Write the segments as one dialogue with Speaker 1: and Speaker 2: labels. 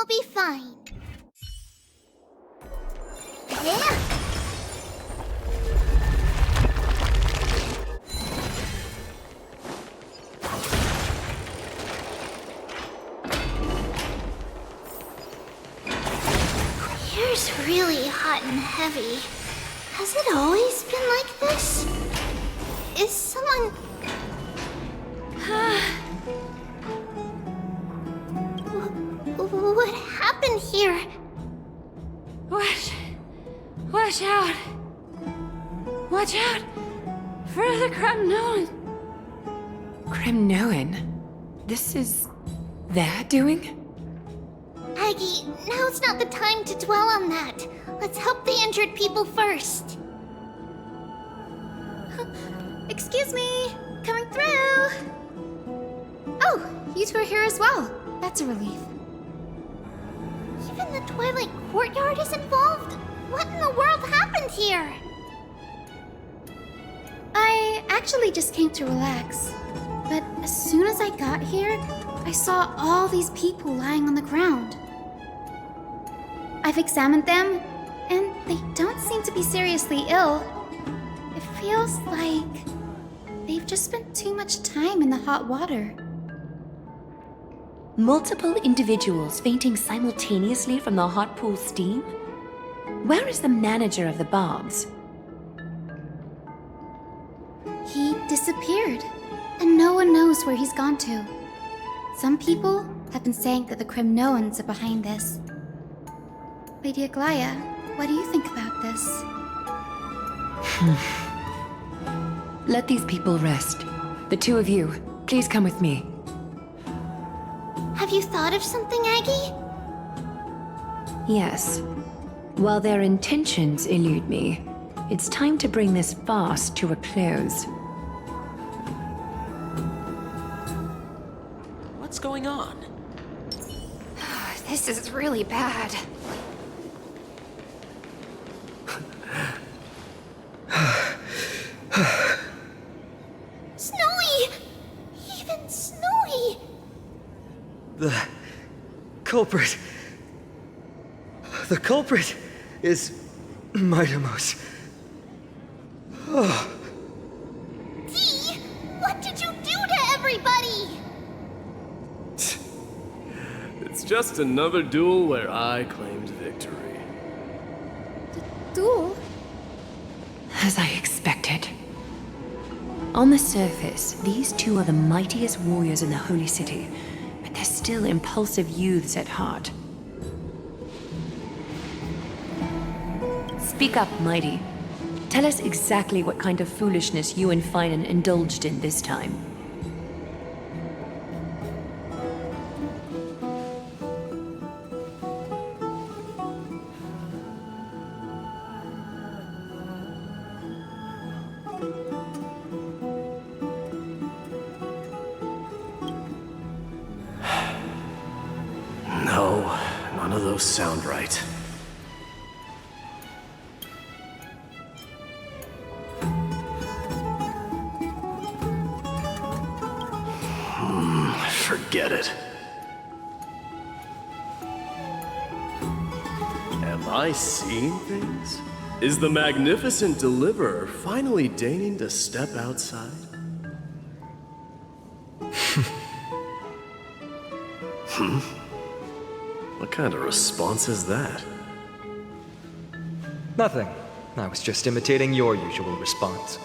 Speaker 1: will be fine. Yeah. Here's really hot and heavy. Has it always been like this? Is someone... What happened here?
Speaker 2: Watch out! Watch out for the Kremnoan! Kremnoan? This is their doing?
Speaker 1: Aggie, now's not the time to dwell on that. Let's help the injured people first.
Speaker 3: Excuse me, coming through. Oh, you two are here as well. That's a relief.
Speaker 1: Even the Twilight Courtyard is involved? What in the world happened here?
Speaker 3: I actually just came to relax. But as soon as I got here, I saw all these people lying on the ground. I've examined them, and they don't seem to be seriously ill. It feels like they've just spent too much time in the hot water.
Speaker 4: Multiple individuals fainting simultaneously from the hot pool steam? Where is the manager of the Bobs?
Speaker 3: He disappeared, and no one knows where he's gone to. Some people have been saying that the Kremnoans are behind this. Lady Aglaya, what do you think about this?
Speaker 4: Let these people rest. The two of you, please come with me.
Speaker 1: Have you thought of something, Aggie?
Speaker 4: Yes. While their intentions elude me, it's time to bring this farce to a close.
Speaker 5: What's going on?
Speaker 2: This is really bad.
Speaker 1: Snowy! Even Snowy!
Speaker 6: The culprit is Mightimos.
Speaker 1: Dee! What did you do to everybody?
Speaker 5: It's just another duel where I claimed victory.
Speaker 3: Duel?
Speaker 4: As I expected. On the surface, these two are the mightiest warriors in the Holy City, but they're still impulsive youths at heart. Speak up, Mighty. Tell us exactly what kind of foolishness you and Finan indulged in this time.
Speaker 5: No, none of those sound right. Forget it. Am I seeing things? Is the magnificent deliverer finally deigning to step outside? What kind of response is that?
Speaker 6: Nothing. I was just imitating your usual response.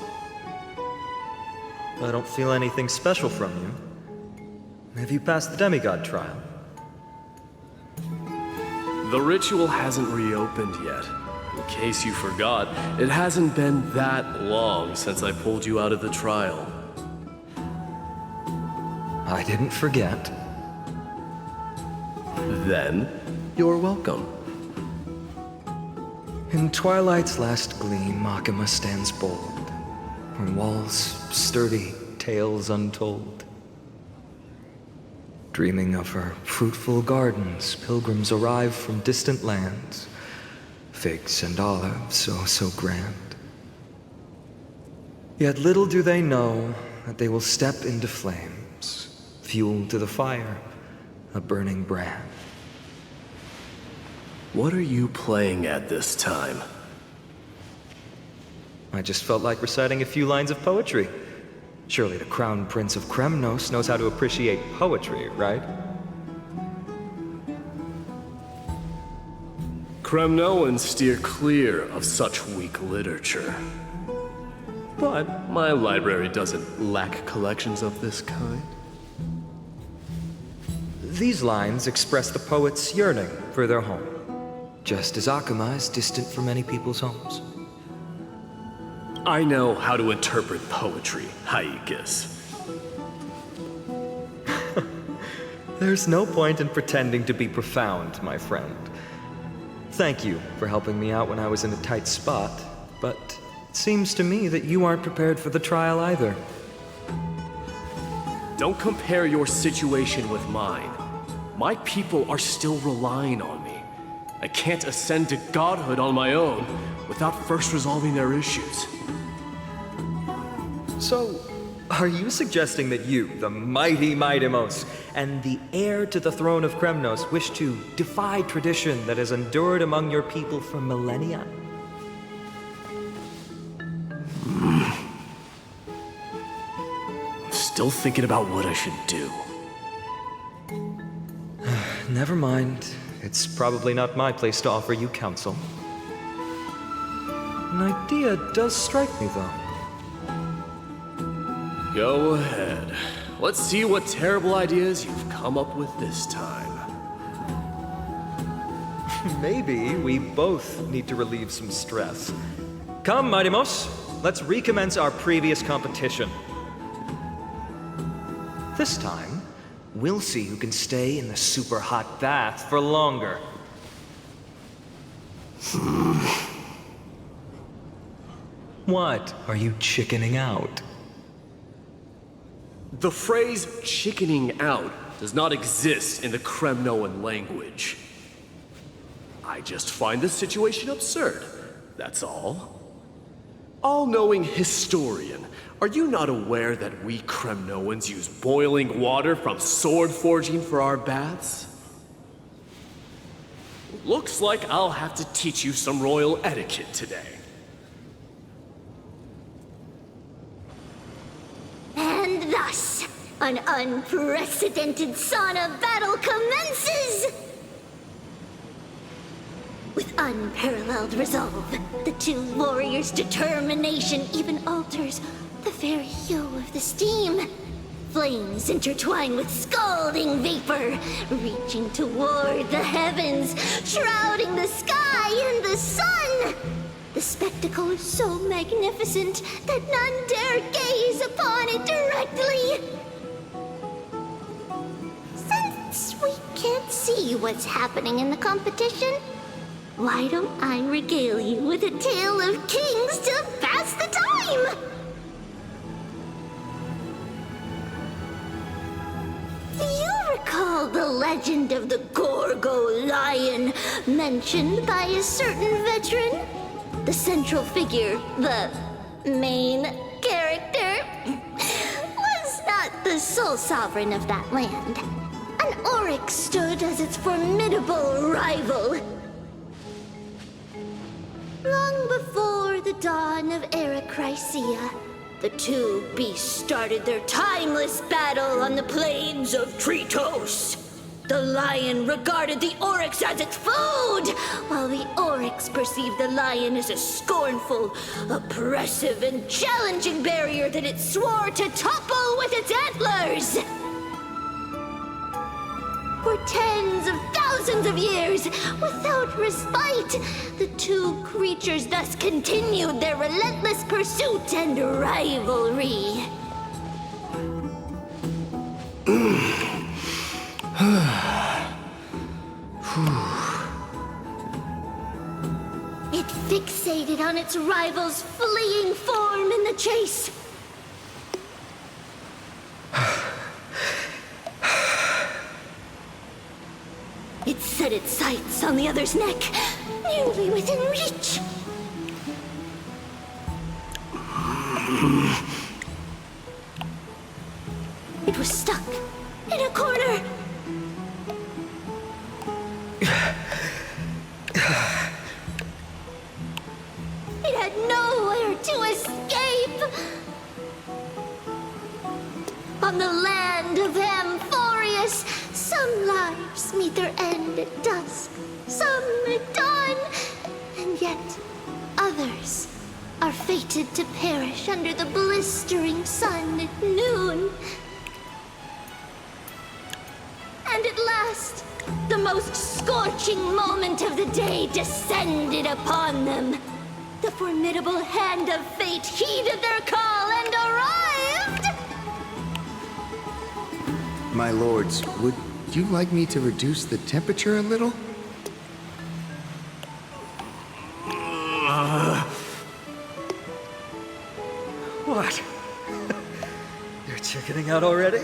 Speaker 6: I don't feel anything special from you. Have you passed the demigod trial?
Speaker 5: The ritual hasn't reopened yet. In case you forgot, it hasn't been that long since I pulled you out of the trial.
Speaker 6: I didn't forget.
Speaker 5: Then, you're welcome.
Speaker 6: In twilight's last gleam, Makima stands bold. Her walls sturdy, tales untold. Dreaming of her fruitful gardens, pilgrims arrive from distant lands. Figs and olives, so grand. Yet little do they know that they will step into flames, fuel to the fire, a burning brand.
Speaker 5: What are you playing at this time?
Speaker 6: I just felt like reciting a few lines of poetry. Surely the Crown Prince of Kremnos knows how to appreciate poetry, right?
Speaker 5: Kremnoans steer clear of such weak literature. But my library doesn't lack collections of this kind.
Speaker 6: These lines express the poet's yearning for their home, just as Akuma is distant from many people's homes.
Speaker 5: I know how to interpret poetry, Haikis.
Speaker 6: There's no point in pretending to be profound, my friend. Thank you for helping me out when I was in a tight spot, but it seems to me that you aren't prepared for the trial either.
Speaker 5: Don't compare your situation with mine. My people are still relying on me. I can't ascend to godhood on my own without first resolving their issues.
Speaker 6: So, are you suggesting that you, the mighty Mightimos, and the heir to the throne of Kremnos, wish to defy tradition that has endured among your people for millennia?
Speaker 5: Still thinking about what I should do.
Speaker 6: Never mind. It's probably not my place to offer you counsel. An idea does strike me, though.
Speaker 5: Go ahead. Let's see what terrible ideas you've come up with this time.
Speaker 6: Maybe we both need to relieve some stress. Come, Mightimos, let's recommence our previous competition. This time, we'll see who can stay in the super hot bath for longer. What? Are you chickening out?
Speaker 5: The phrase chickening out does not exist in the Kremnoan language. I just find this situation absurd, that's all. All-knowing historian, are you not aware that we Kremnoans use boiling water from sword forging for our baths? Looks like I'll have to teach you some royal etiquette today.
Speaker 1: And thus, an unprecedented sauna battle commences! With unparalleled resolve, the two warriors' determination even alters the very hue of the steam. Flames intertwine with scalding vapor, reaching toward the heavens, shrouding the sky and the sun. The spectacle is so magnificent that none dare gaze upon it directly. Since we can't see what's happening in the competition, why don't I regale you with a tale of kings to pass the time? Do you recall the legend of the Gorgo lion mentioned by a certain veteran? The central figure, the main character, was not the sole sovereign of that land. An Oryx stood as its formidable rival. Long before the dawn of Era Chrysia, the two beasts started their timeless battle on the plains of Tritos. The lion regarded the Oryx as its food, while the Oryx perceived the lion as a scornful, oppressive, and challenging barrier that it swore to topple with its antlers. For tens of thousands of years, without respite, the two creatures thus continued their relentless pursuit and rivalry. It fixated on its rival's fleeing form in the chase. It set its sights on the other's neck, nearly within reach. It was stuck in a corner. on the land of Amphorius. Some lives meet their end at dusk, some at dawn, and yet others are fated to perish under the blistering sun at noon. And at last, the most scorching moment of the day descended upon them. The formidable hand of fate heeded their call and arrived!
Speaker 7: My lords, would you like me to reduce the temperature a little?
Speaker 6: What? You're chickening out already?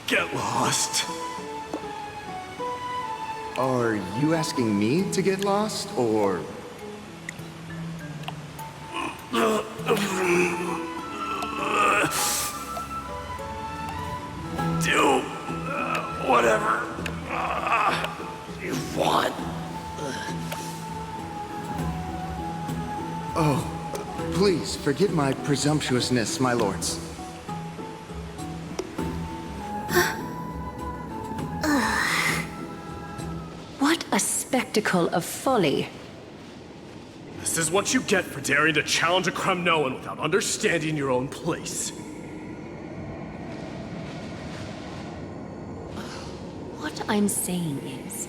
Speaker 5: Get lost.
Speaker 7: Are you asking me to get lost, or...
Speaker 5: Do whatever you want.
Speaker 7: Oh, please forgive my presumptuousness, my lords.
Speaker 4: What a spectacle of folly.
Speaker 5: This is what you get for daring to challenge a Kremnoan without understanding your own place.
Speaker 4: What I'm saying is,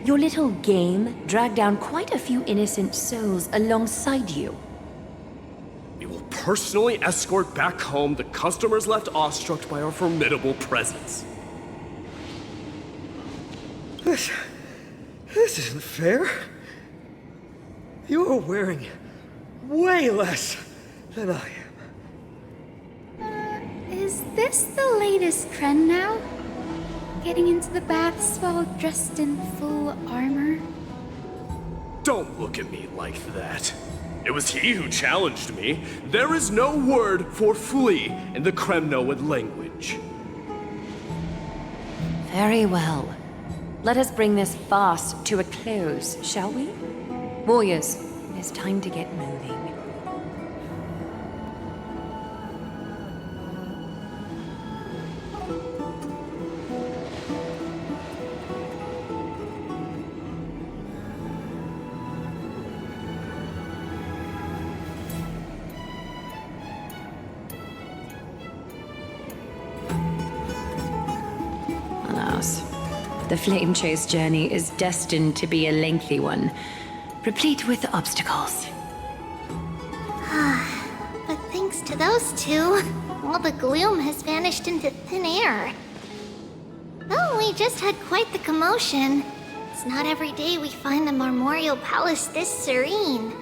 Speaker 4: your little game dragged down quite a few innocent souls alongside you.
Speaker 5: We will personally escort back home the customers left awestruck by our formidable presence.
Speaker 6: This isn't fair. You are wearing way less than I am.
Speaker 3: Is this the latest trend now? Getting into the baths while dressed in full armor?
Speaker 5: Don't look at me like that. It was he who challenged me. There is no word for flee in the Kremnoan language.
Speaker 4: Very well. Let us bring this farce to a close, shall we? Warriors, it is time to get moving. Alas, the flame chase journey is destined to be a lengthy one, replete with obstacles.
Speaker 1: But thanks to those two, all the gloom has vanished into thin air. Oh, we just had quite the commotion. It's not every day we find the Marmorial Palace this serene.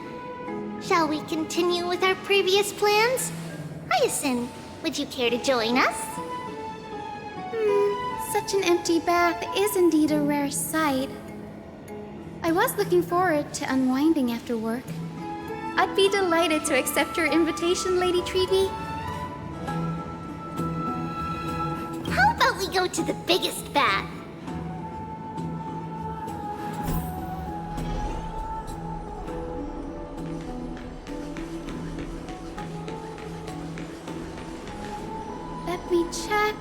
Speaker 1: Shall we continue with our previous plans? Hyacinth, would you care to join us?
Speaker 3: Such an empty bath is indeed a rare sight. I was looking forward to unwinding after work. I'd be delighted to accept your invitation, Lady Treeby.
Speaker 1: How about we go to the biggest bath?
Speaker 3: Let me check.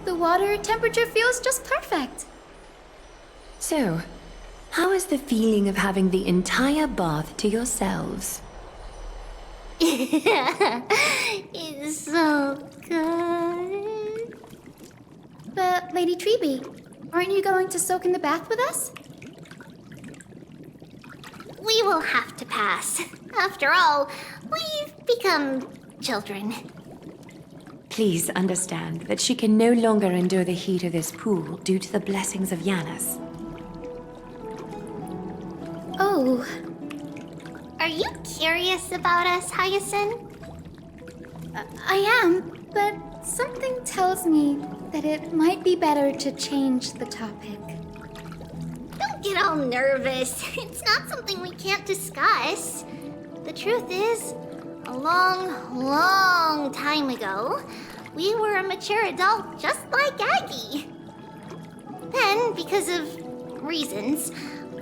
Speaker 3: The water temperature feels just perfect.
Speaker 4: So, how is the feeling of having the entire bath to yourselves?
Speaker 1: It's so good.
Speaker 3: But, Lady Treeby, aren't you going to soak in the bath with us?
Speaker 1: We will have to pass. After all, we've become children.
Speaker 4: Please understand that she can no longer endure the heat of this pool due to the blessings of Yanis.
Speaker 3: Oh,
Speaker 1: Are you curious about us, Hyacinth?
Speaker 3: I am, but something tells me that it might be better to change the topic.
Speaker 1: Don't get all nervous. It's not something we can't discuss. The truth is, a long, long time ago, we were a mature adult just like Aggie. Then, because of reasons,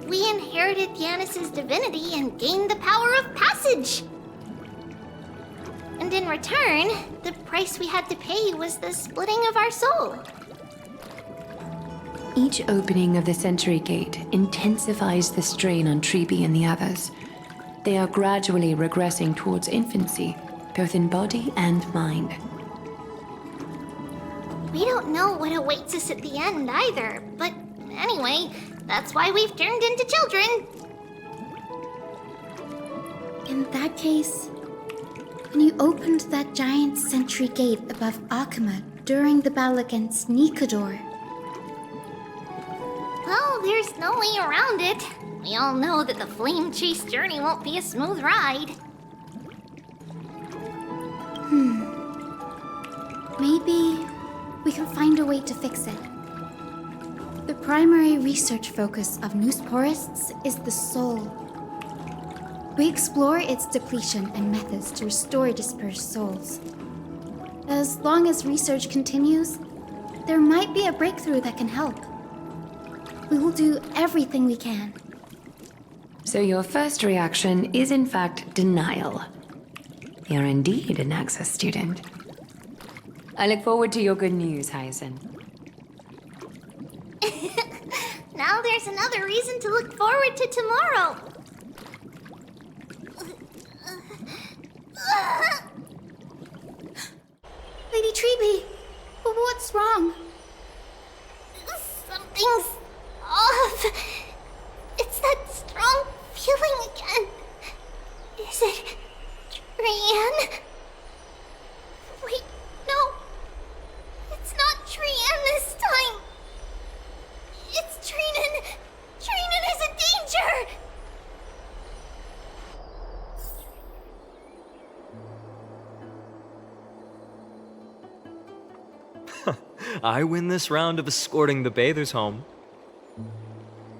Speaker 1: we inherited Yanis's divinity and gained the power of passage. And And in return, the price we had to pay was the splitting of our soul.
Speaker 4: Each opening of the Century Gate intensifies the strain on Treeby and the others. They are gradually regressing towards infancy, both in body and mind.
Speaker 1: We don't know what awaits us at the end either, but anyway, that's why we've turned into children.
Speaker 3: In that case, when you opened that giant sentry gate above Akuma during the battle against Nikador,
Speaker 1: Well, there's no way around it. We all know that the flame chase journey won't be a smooth ride.
Speaker 3: maybe we can find a way to fix it. The primary research focus of Noosporists is the soul. We explore its depletion and methods to restore dispersed souls. As long as research continues, there might be a breakthrough that can help. We will do everything we can.
Speaker 4: So your first reaction is in fact denial. You're indeed an Access student. I look forward to your good news, Hyacinth.
Speaker 1: Now there's another reason to look forward to tomorrow.
Speaker 3: Lady Treeby, what's wrong?
Speaker 1: Something's off. It's that strong feeling again. Is it Trian? Wait, no. It's not Trian this time. It's Trinan. Trinan is in danger.
Speaker 6: I win this round of escorting the bathers home.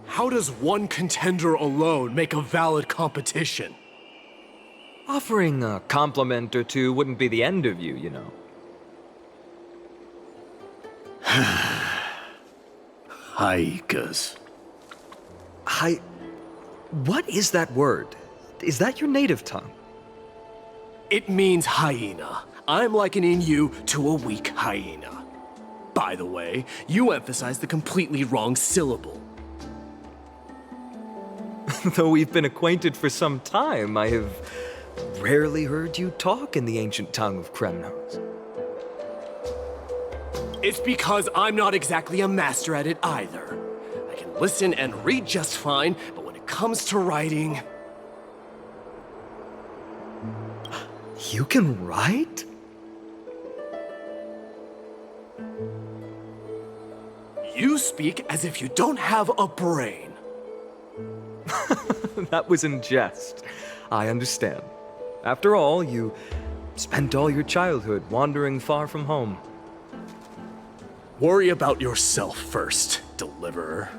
Speaker 5: How does one contender alone make a valid competition?
Speaker 6: Offering a compliment or two wouldn't be the end of you, you know.
Speaker 5: Haikas.
Speaker 6: What is that word? Is that your native tongue?
Speaker 5: It means hyena. I'm likening you to a weak hyena. By the way, you emphasize the completely wrong syllable.
Speaker 6: Though we've been acquainted for some time, I have rarely heard you talk in the ancient tongue of Kremnos.
Speaker 5: It's because I'm not exactly a master at it either. I can listen and read just fine, but when it comes to writing...
Speaker 6: You can write?
Speaker 5: You speak as if you don't have a brain.
Speaker 6: That was in jest. I understand. After all, you spent all your childhood wandering far from home.
Speaker 5: Worry about yourself first, Deliverer.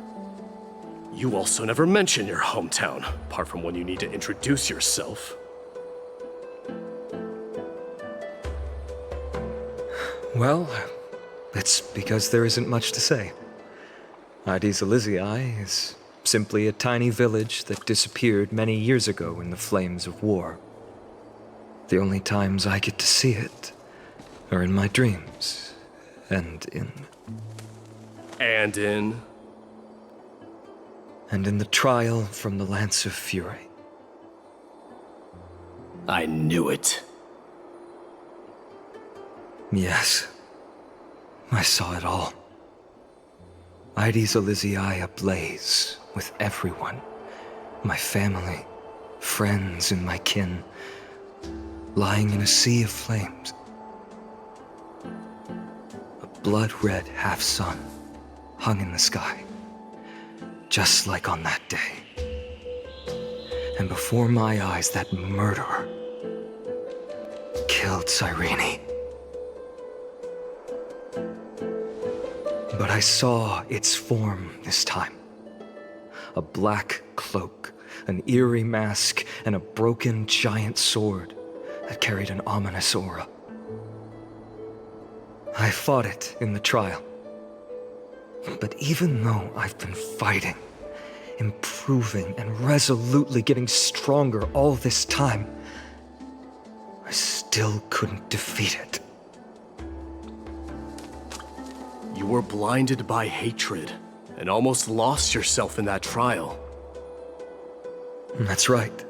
Speaker 5: You also never mention your hometown, apart from when you need to introduce yourself.
Speaker 6: Well, it's because there isn't much to say. Ides Elysiae is simply a tiny village that disappeared many years ago in the flames of war. The only times I get to see it are in my dreams, and in the trial from the Lance of Fury.
Speaker 5: I knew it.
Speaker 6: Yes, I saw it all. Ides Elysiae ablaze with everyone. My family, friends, and my kin, lying in a sea of flames. A blood-red half-sun hung in the sky, just like on that day. And before my eyes, that murderer killed Cyrene. But I saw its form this time. A black cloak, an eerie mask, and a broken giant sword that carried an ominous aura. I fought it in the trial. But even though I've been fighting, improving, and resolutely getting stronger all this time, I still still couldn't defeat it.
Speaker 5: You were blinded by hatred and almost lost yourself in that trial.
Speaker 6: That's right.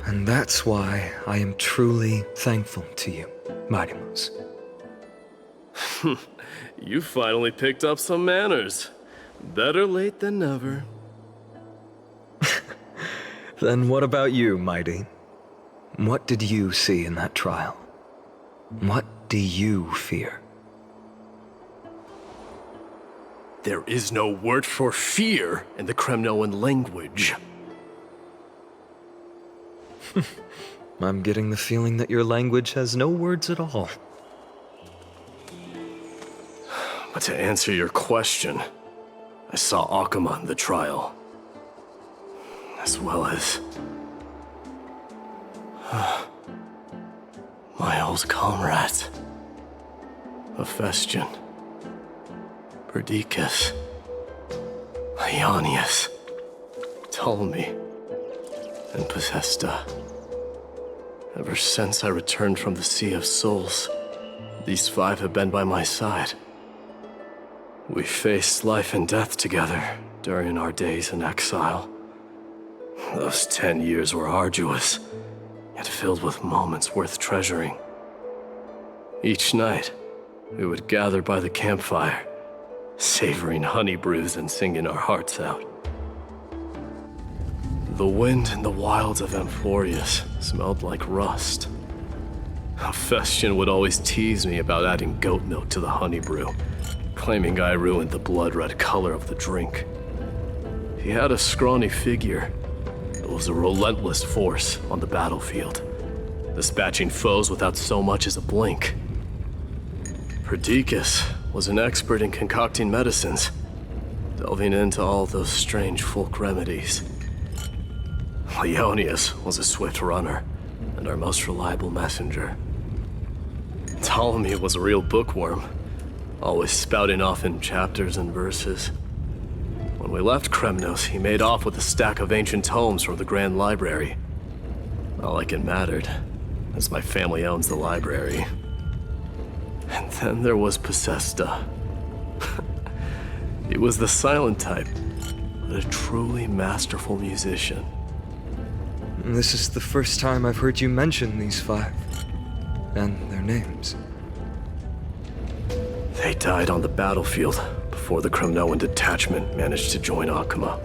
Speaker 6: And that's why I am truly thankful to you, Mighty Moose.
Speaker 5: You finally picked up some manners. Better late than never.
Speaker 6: Then what about you, Mighty? What did you see in that trial? What do you fear?
Speaker 5: There is no word for fear in the Kremnoan language.
Speaker 6: I'm getting the feeling that your language has no words at all.
Speaker 5: But to answer your question, I saw Akuma in the trial. As well as... my old comrades. Hephaestion. Perdiccas. Ionius. Ptolemy. And Possesta. Ever since I returned from the Sea of Souls, these 5 have been by my side. We faced life and death together during our days in exile. Those 10 years were arduous, yet filled with moments worth treasuring. Each night, we would gather by the campfire, savoring honey brews and singing our hearts out. The wind in the wilds of Amphorius smelled like rust. Hephaestion would always tease me about adding goat milk to the honey brew, claiming I ruined the blood-red color of the drink. He had a scrawny figure, but was a relentless force on the battlefield, dispatching foes without so much as a blink. Perdiccas was an expert in concocting medicines, delving into all those strange folk remedies. Ionius was a swift runner and our most reliable messenger. Ptolemy was a real bookworm, always spouting off in chapters and verses. When we left Kremnos, he made off with a stack of ancient tomes from the Grand Library. Not like it mattered, as my family owns the library. And then there was Possesta. He was the silent type, but a truly masterful musician.
Speaker 6: This is the first time I've heard you mention these 5, and their names.
Speaker 5: They died on the battlefield before the Kremnoan detachment managed to join Akuma.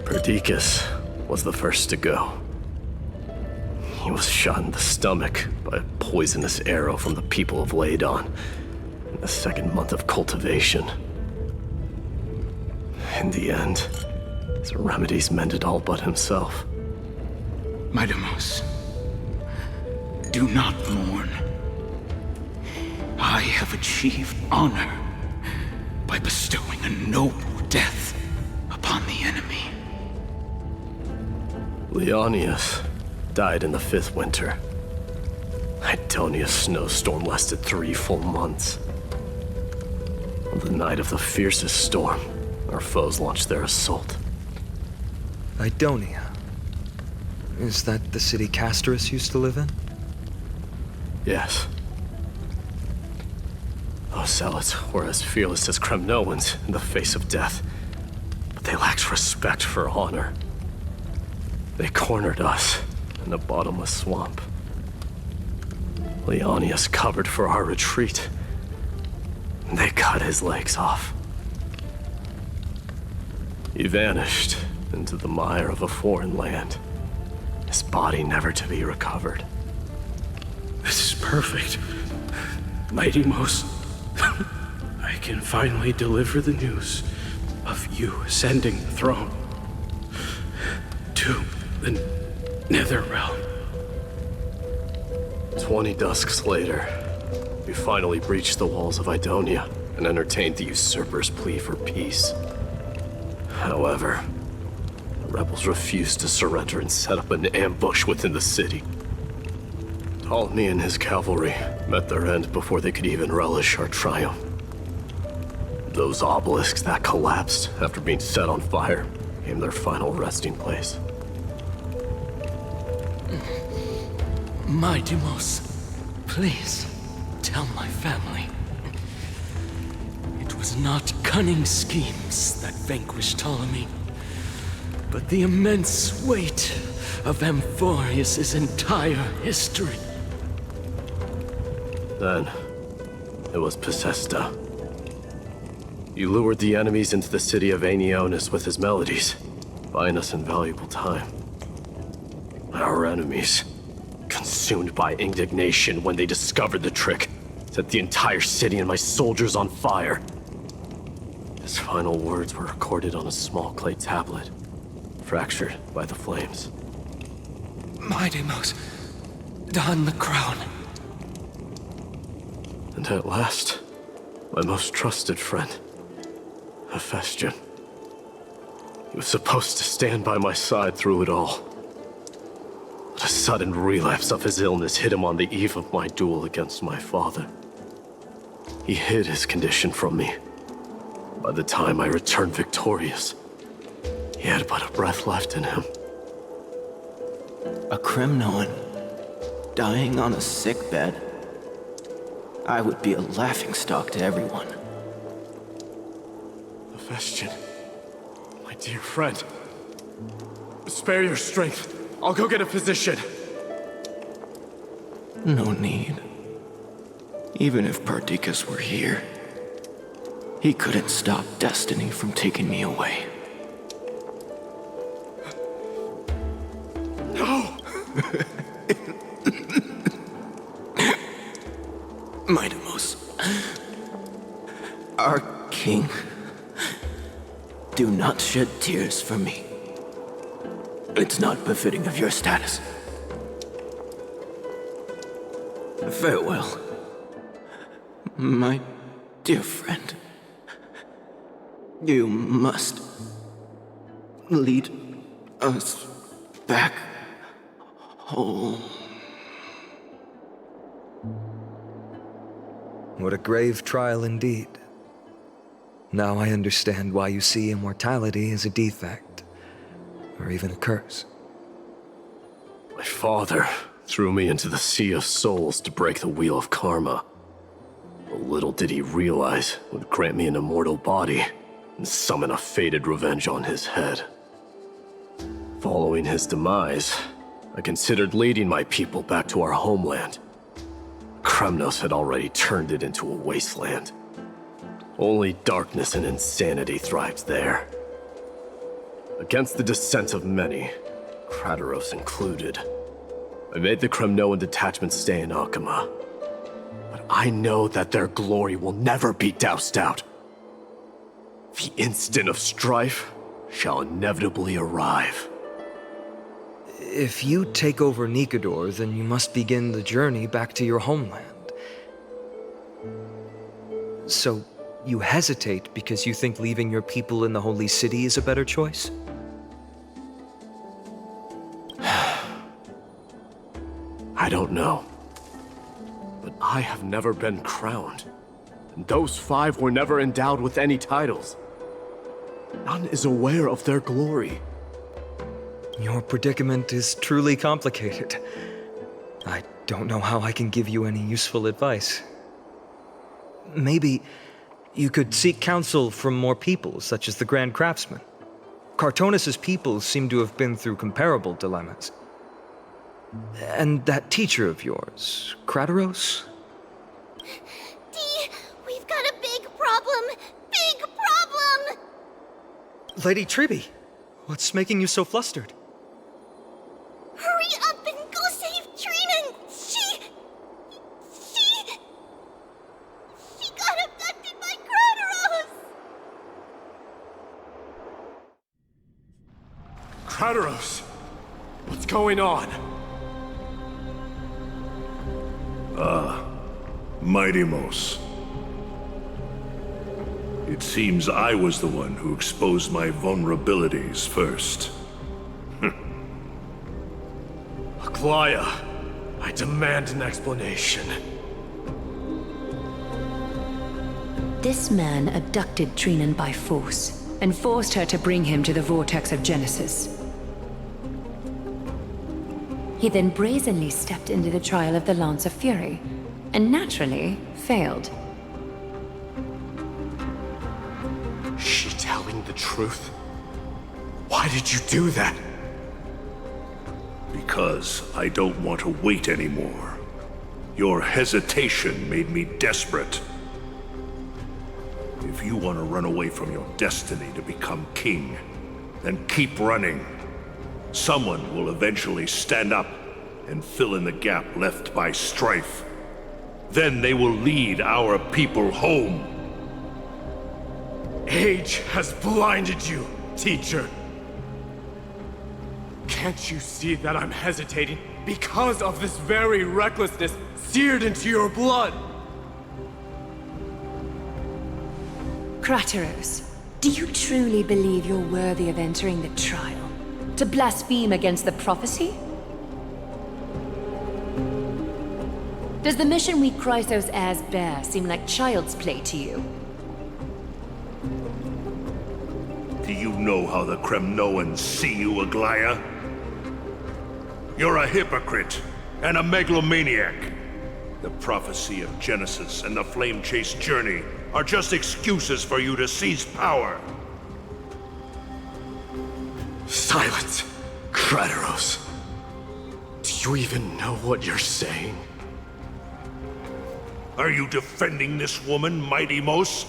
Speaker 5: Perdiccas was the first to go. He was shot in the stomach by a poisonous arrow from the people of Ladon in the 2nd month of cultivation. In the end, his remedies mended all but himself.
Speaker 8: Mighty Moose, do not mourn. I have achieved honor by bestowing a noble death upon the enemy.
Speaker 5: Leonius died in the 5th winter. Idonia's snowstorm lasted 3 full months. On the night of the fiercest storm, our foes launched their assault.
Speaker 6: Idonia. Is that the city Castorus used to live in?
Speaker 5: Yes. Those zealots were as fearless as Kremnoans in the face of death, but they lacked respect for honor. They cornered us in a bottomless swamp. Leonius covered for our retreat, and they cut his legs off. He vanished into the mire of a foreign land, his body never to be recovered.
Speaker 8: This is perfect. Mighty Moose, I can finally deliver the news of you ascending the throne to the Nether Realm.
Speaker 5: 20 dusks later, we finally breached the walls of Idonia and entertained the usurper's plea for peace. However, the rebels refused to surrender and set up an ambush within the city. Ptolemy and his cavalry met their end before they could even relish our triumph. Those obelisks that collapsed after being set on fire became their final resting place.
Speaker 9: Mightimos, please tell my family. It was not cunning schemes that vanquished Ptolemy, but the immense weight of Amphorius' entire history.
Speaker 5: Then, it was Pacesta. He lured the enemies into the city of Aeneonis with his melodies, buying us invaluable time. Our enemies, consumed by indignation when they discovered the trick, set the entire city and my soldiers on fire. His final words were recorded on a small clay tablet, fractured by the flames.
Speaker 9: Mightimos, don the crown.
Speaker 5: And at last, my most trusted friend, Hephaestion. He was supposed to stand by my side through it all. But a sudden relapse of his illness hit him on the eve of my duel against my father. He hid his condition from me. By the time I returned victorious, he had but a breath left in him.
Speaker 10: A Kremnoan dying on a sickbed. I would be a laughingstock to everyone.
Speaker 5: Hephaestion, my dear friend, spare your strength. I'll go get a physician.
Speaker 10: No need. Even if Perdiccas were here, he couldn't stop destiny from taking me away.
Speaker 5: No!
Speaker 10: Mightimos, our king, do not shed tears for me. It's not befitting of your status. Farewell, my dear friend. You must lead us back home.
Speaker 6: What a grave trial indeed. Now I understand why you see immortality as a defect, or even a curse.
Speaker 5: My father threw me into the sea of souls to break the wheel of karma. But little did he realize it would grant me an immortal body and summon a fated revenge on his head. Following his demise, I considered leading my people back to our homeland. Kremnos had already turned it into a wasteland. Only darkness and insanity thrived there. Against the dissent of many, Crateros included, I made the Kremnoan detachment stay in Akama. But I know that their glory will never be doused out. The instant of strife shall inevitably arrive.
Speaker 6: If you take over Nikodor, then you must begin the journey back to your homeland. So, you hesitate because you think leaving your people in the Holy City is a better choice?
Speaker 5: I don't know. But I have never been crowned. And those 5 were never endowed with any titles. None is aware of their glory.
Speaker 6: Your predicament is truly complicated. I don't know how I can give you any useful advice. Maybe you could seek counsel from more people, such as the Grand Craftsman. Cartonis' people seem to have been through comparable dilemmas. And that teacher of yours, Crateros?
Speaker 1: Dee, we've got a big problem! Big problem!
Speaker 6: Lady Tribby, what's making you so flustered?
Speaker 1: Hurry up and go save Trina! She got abducted by Crateros!
Speaker 5: Crateros! What's going on?
Speaker 11: Mightimos. It seems I was the one who exposed my vulnerabilities first.
Speaker 5: Aglaya, I demand an explanation.
Speaker 4: This man abducted Trinan by force. and forced her to bring him to the vortex of Genesis. He then brazenly stepped into the trial of the Lance of Fury, and naturally failed.
Speaker 5: She telling the truth? Why did you do that?
Speaker 11: Because I don't want to wait anymore. Your hesitation made me desperate. If you want to run away from your destiny to become king, then keep running. Someone will eventually stand up and fill in the gap left by strife. Then they will lead our people home.
Speaker 5: Age has blinded you, teacher. Can't you see that I'm hesitating because of this very recklessness seared into your blood?
Speaker 4: Krateros, do you truly believe you're worthy of entering the trial? To blaspheme against the prophecy? Does the mission we Chrysos heirs bear seem like child's play to you?
Speaker 11: Do you know how the Kremnoans see you, Aglaya? You're a hypocrite and a megalomaniac. The prophecy of Genesis and the Flame Chase journey are just excuses for you to seize power.
Speaker 5: Silence, Krateros. Do you even know what you're saying?
Speaker 11: Are you defending this woman, Mighty Mos?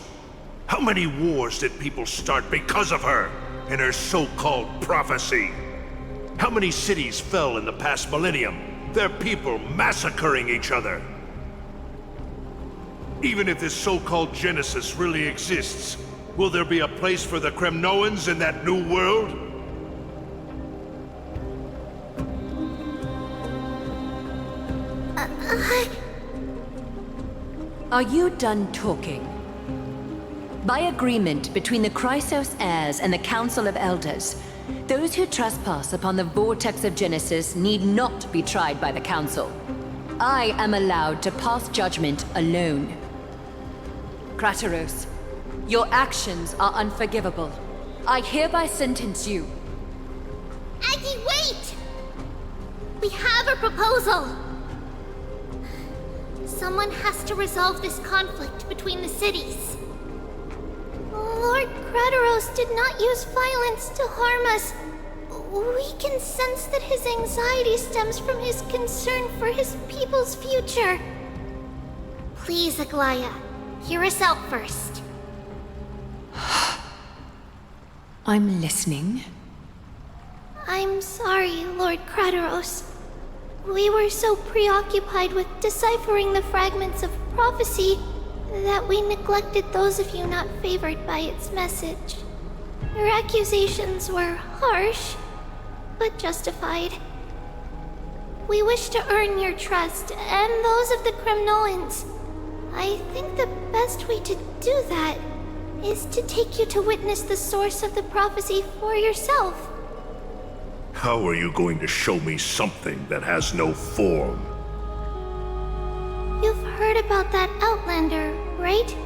Speaker 11: How many wars did people start because of her and her so-called prophecy? How many cities fell in the past millennium, their people massacring each other? Even if this so-called Genesis really exists, will there be a place for the Kremnoans in that new world?
Speaker 4: Are you done talking? By agreement between the Chrysos heirs and the Council of Elders, those who trespass upon the vortex of Genesis need not be tried by the Council. I am allowed to pass judgment alone. Krateros, your actions are unforgivable. I hereby sentence you.
Speaker 1: Aggie, wait! We have a proposal! Someone has to resolve this conflict between the cities. Lord Krateros did not use violence to harm us. We can sense that his anxiety stems from his concern for his people's future. Please, Aglaya, hear us out first.
Speaker 4: I'm listening.
Speaker 1: I'm sorry, Lord Krateros. We were so preoccupied with deciphering the fragments of prophecy that we neglected those of you not favored by its message. Your accusations were harsh, but justified. We wish to earn your trust, and those of the Kremnoans. I think the best way to do that is to take you to witness the source of the prophecy for yourself.
Speaker 11: How are you going to show me something that has no form?
Speaker 1: You've heard about that Outlander, right?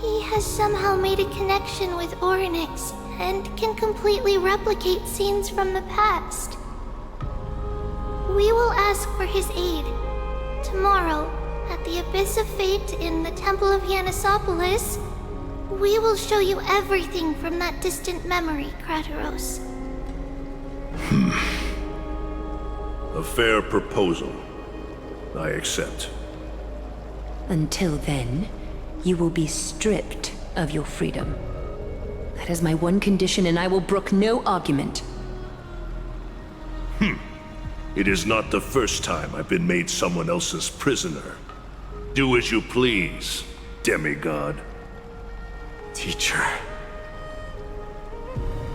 Speaker 1: He has somehow made a connection with Orynyx and can completely replicate scenes from the past. We will ask for his aid. Tomorrow, at the Abyss of Fate in the Temple of Yanisopolis, we will show you everything from that distant memory, Krateros.
Speaker 11: A fair proposal. I accept.
Speaker 4: Until then, you will be stripped of your freedom. That is my one condition, and I will brook no argument.
Speaker 11: It is not the first time I've been made someone else's prisoner. Do as you please, demigod.
Speaker 5: Teacher,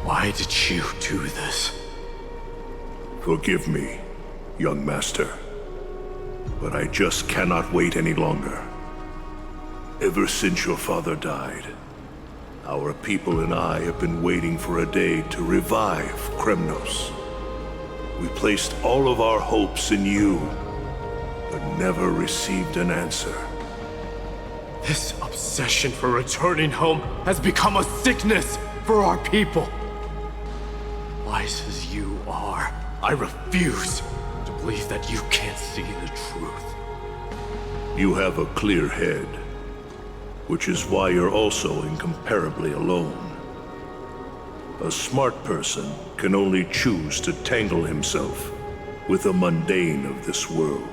Speaker 5: why did you do this?
Speaker 11: Forgive me, young master. But I just cannot wait any longer. Ever since your father died, our people and I have been waiting for a day to revive Kremnos. We placed all of our hopes in you, but never received an answer.
Speaker 5: This obsession for returning home has become a sickness for our people. Wise as you are, I refuse to believe that you can't see the truth.
Speaker 11: You have a clear head, which is why you're also incomparably alone. A smart person can only choose to tangle himself with the mundane of this world.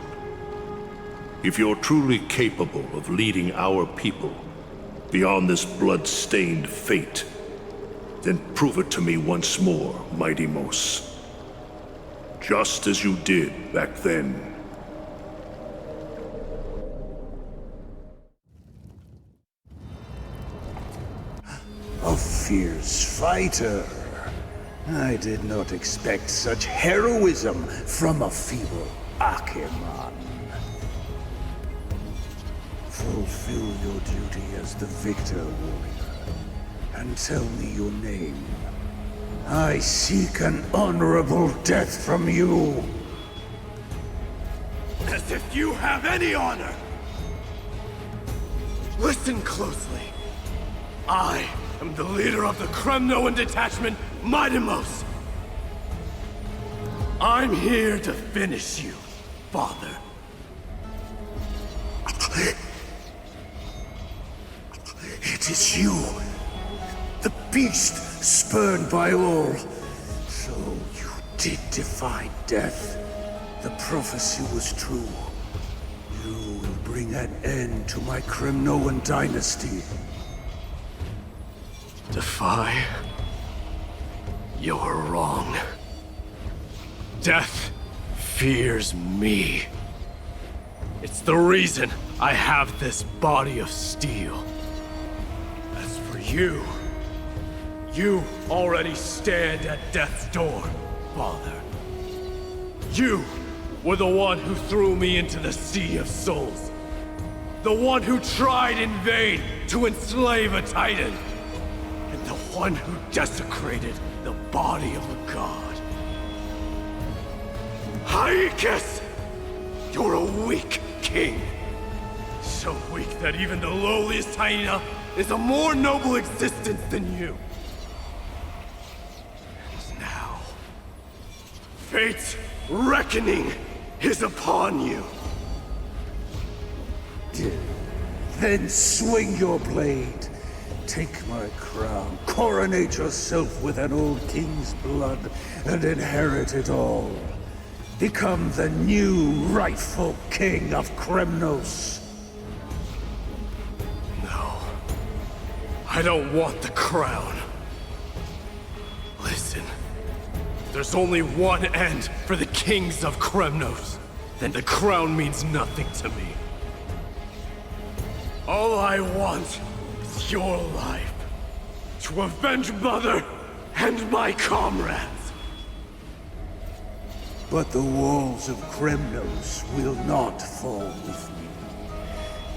Speaker 11: If you're truly capable of leading our people beyond this blood-stained fate, then prove it to me once more, Mighty Mos. Just as you did back then.
Speaker 12: A fierce fighter. I did not expect such heroism from a feeble Akeman. Fulfill your duty as the victor, warrior, and tell me your name. I seek an honorable death from you.
Speaker 5: As if you have any honor! Listen closely. I am the leader of the Kremnoan detachment, Mighty Mos. I'm here to finish you, Father.
Speaker 12: It is you, the beast spurned by all. So you did defy death. The prophecy was true. You will bring an end to my Kremnoan dynasty.
Speaker 5: Defy? You're wrong. Death fears me. It's the reason I have this body of steel. As for you, you already stand at death's door, Father. You were the one who threw me into the Sea of Souls. The one who tried in vain to enslave a Titan. And the one who desecrated the body of a god. Hyakis! You're a weak king. So weak that even the lowliest hyena is a more noble existence than you. And now, fate's reckoning is upon you.
Speaker 12: Then swing your blade. Take my crown, coronate yourself with an old king's blood, and inherit it all. Become the new rightful king of Kremnos.
Speaker 5: No. I don't want the crown. Listen. There's only one end for the kings of Kremnos. Then the crown means nothing to me. All I want is your life. To avenge Mother and my comrades.
Speaker 12: But the walls of Kremnos will not fall with me.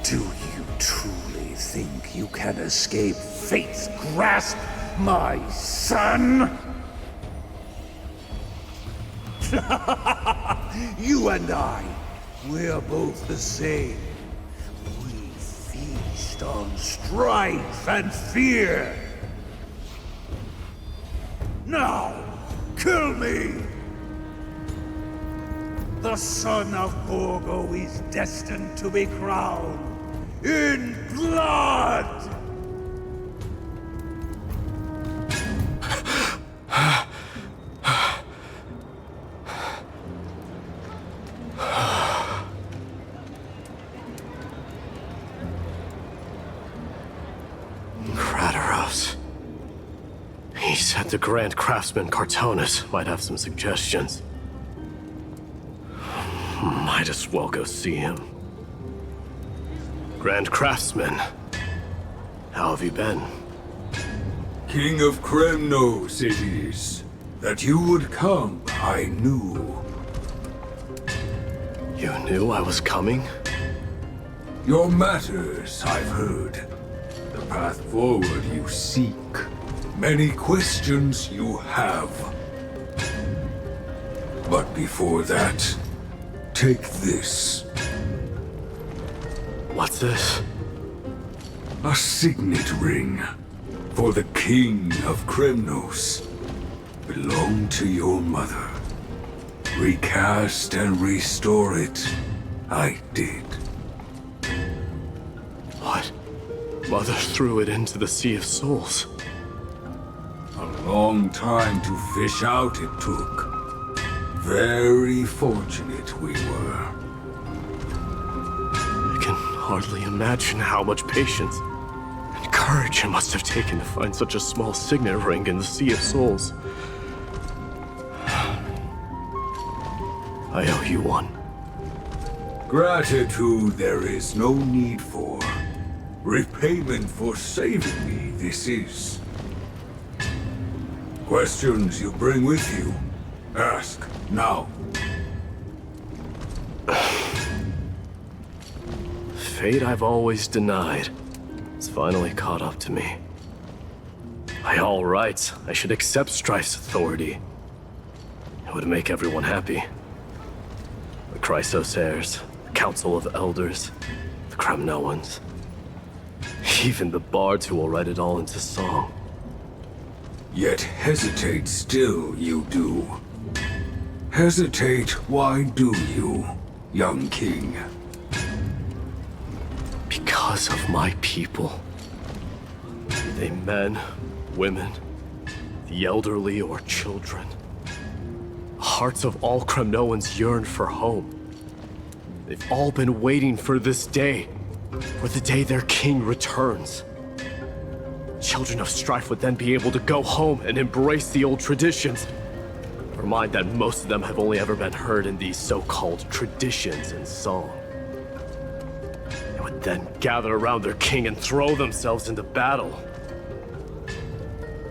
Speaker 12: Do you truly think you can escape fate's grasp, my son? You and I, we're both the same. We feast on strife and fear. Now, kill me! The son of Borgo is destined to be crowned in blood!
Speaker 5: Kratos. He said the Grand Craftsman Cartonus might have some suggestions. Might as well go see him. Grand Craftsman, how have you been?
Speaker 13: King of Kremnos it is. That you would come, I knew.
Speaker 5: You knew I was coming?
Speaker 13: Your matters, I've heard. The path forward you seek. Many questions you have. But before that, take this.
Speaker 5: What's this?
Speaker 13: A signet ring. For the King of Kremnos belonged to your mother. Recast and restore it. I did.
Speaker 5: What? Mother threw it into the Sea of Souls.
Speaker 13: A long time to fish out it took. Very fortunate we were.
Speaker 5: I can hardly imagine how much patience and courage it must have taken to find such a small signet ring in the Sea of Souls. I owe you one.
Speaker 13: Gratitude there is no need for. Repayment for saving me, this is. Questions you bring with you? Ask now.
Speaker 5: Fate I've always denied has finally caught up to me. By all rights, I should accept Strife's authority. It would make everyone happy. The Chrysos heirs, the Council of Elders, the Kremnoans. Even the bards who will write it all into song.
Speaker 13: Yet hesitate still you do. Hesitate, why do you, young king?
Speaker 5: Because of my people. Be they men, women, the elderly or children. The hearts of all Kremnoans yearn for home. They've all been waiting for this day, for the day their king returns. Children of Strife would then be able to go home and embrace the old traditions. Never mind that most of them have only ever been heard in these so-called traditions and song. They would then gather around their king and throw themselves into battle.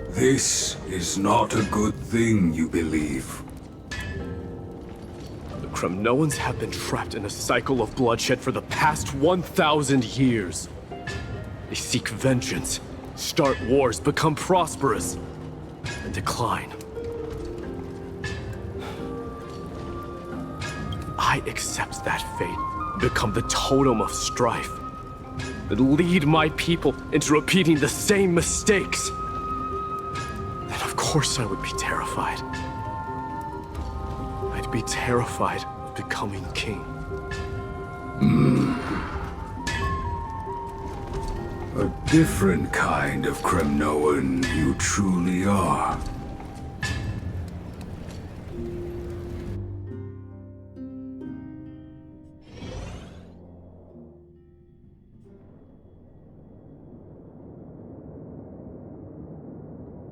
Speaker 13: This is not a good thing, you believe.
Speaker 5: The Kremnoans have been trapped in a cycle of bloodshed for the past 1,000 years. They seek vengeance, start wars, become prosperous, and decline. I accept that fate, become the totem of strife, and lead my people into repeating the same mistakes. Then of course I would be terrified. I'd be terrified of becoming king.
Speaker 13: A different kind of Kremnoan you truly are.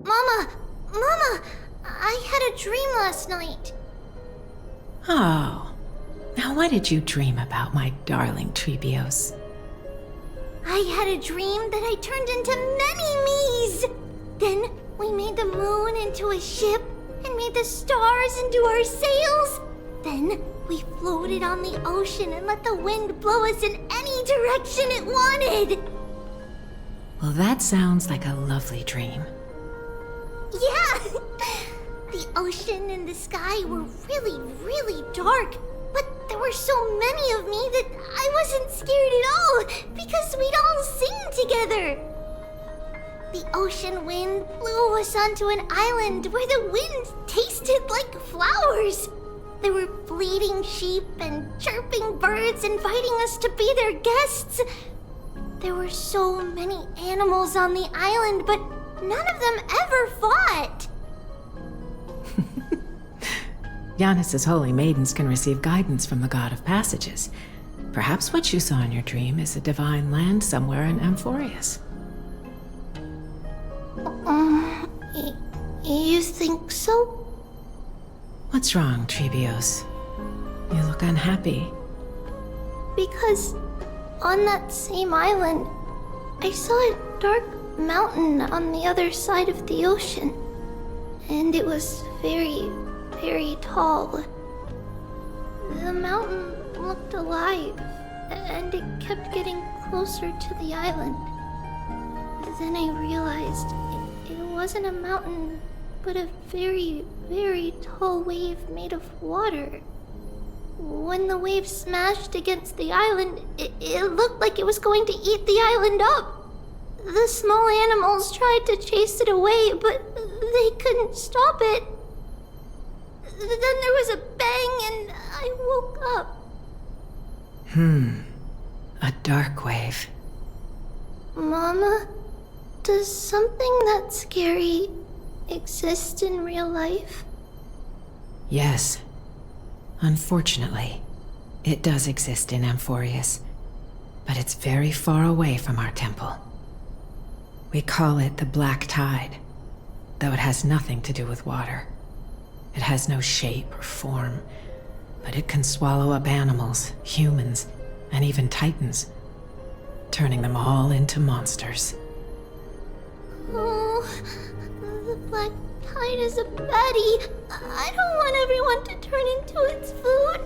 Speaker 1: Mama, I had a dream last night.
Speaker 2: Oh. Now what did you dream about, my darling Trebios?
Speaker 1: I had a dream that I turned into many me's. Then we made the moon into a ship and made the stars into our sails. Then we floated on the ocean and let the wind blow us in any direction it wanted.
Speaker 2: Well, that sounds like a lovely dream.
Speaker 1: Yeah! The ocean and the sky were really, really dark. But there were so many of me that I wasn't scared at all because we'd all sing together. The ocean wind blew us onto an island where the wind tasted like flowers. There were bleating sheep and chirping birds inviting us to be their guests. There were so many animals on the island, but none of them ever fought.
Speaker 2: Giannis's holy maidens can receive guidance from the god of passages. Perhaps what you saw in your dream is a divine land somewhere in Amphorius.
Speaker 1: You think so?
Speaker 2: What's wrong, Trebios? You look unhappy.
Speaker 1: Because on that same island, I saw a dark mountain on the other side of the ocean. And it was very, very tall. The mountain looked alive, and it kept getting closer to the island. Then I realized it wasn't a mountain, but a very, very tall wave made of water. When the wave smashed against the island, it looked like it was going to eat the island up. The small animals tried to chase it away, but they couldn't stop it. Then there was a bang and I woke up.
Speaker 2: A dark wave.
Speaker 1: Mama, does something that scary exist in real life?
Speaker 2: Yes. Unfortunately, it does exist in Amphorius, but it's very far away from our temple. We call it the Black Tide, though it has nothing to do with water. It has no shape or form, but it can swallow up animals, humans, and even titans, turning them all into monsters.
Speaker 1: Oh, the Black Tide is a baddie. I don't want everyone to turn into its food.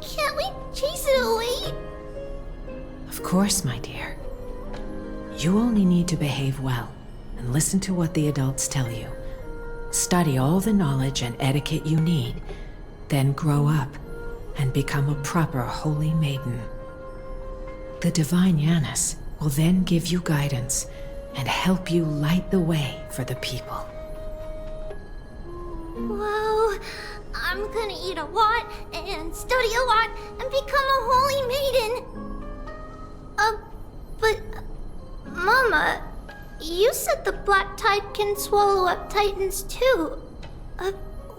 Speaker 1: Can't we chase it away?
Speaker 2: Of course, my dear. You only need to behave well and listen to what the adults tell you. Study all the knowledge and etiquette you need, then grow up and become a proper holy maiden. The divine Janus will then give you guidance and help you light the way for the people.
Speaker 1: Wow, I'm gonna eat a lot and study a lot and become a holy maiden. But Mama, you said the Black Tide can swallow up titans too.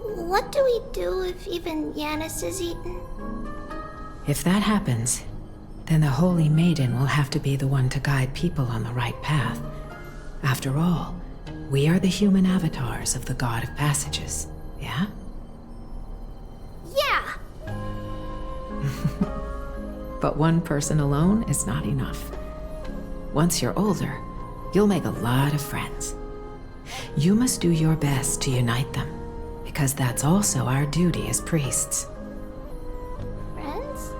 Speaker 1: What do we do if even Janus is eaten?
Speaker 2: If that happens, then the holy maiden will have to be the one to guide people on the right path. After all, we are the human avatars of the God of Passages, yeah?
Speaker 1: Yeah!
Speaker 2: But one person alone is not enough. Once you're older, you'll make a lot of friends. You must do your best to unite them, because that's also our duty as priests.
Speaker 1: Friends?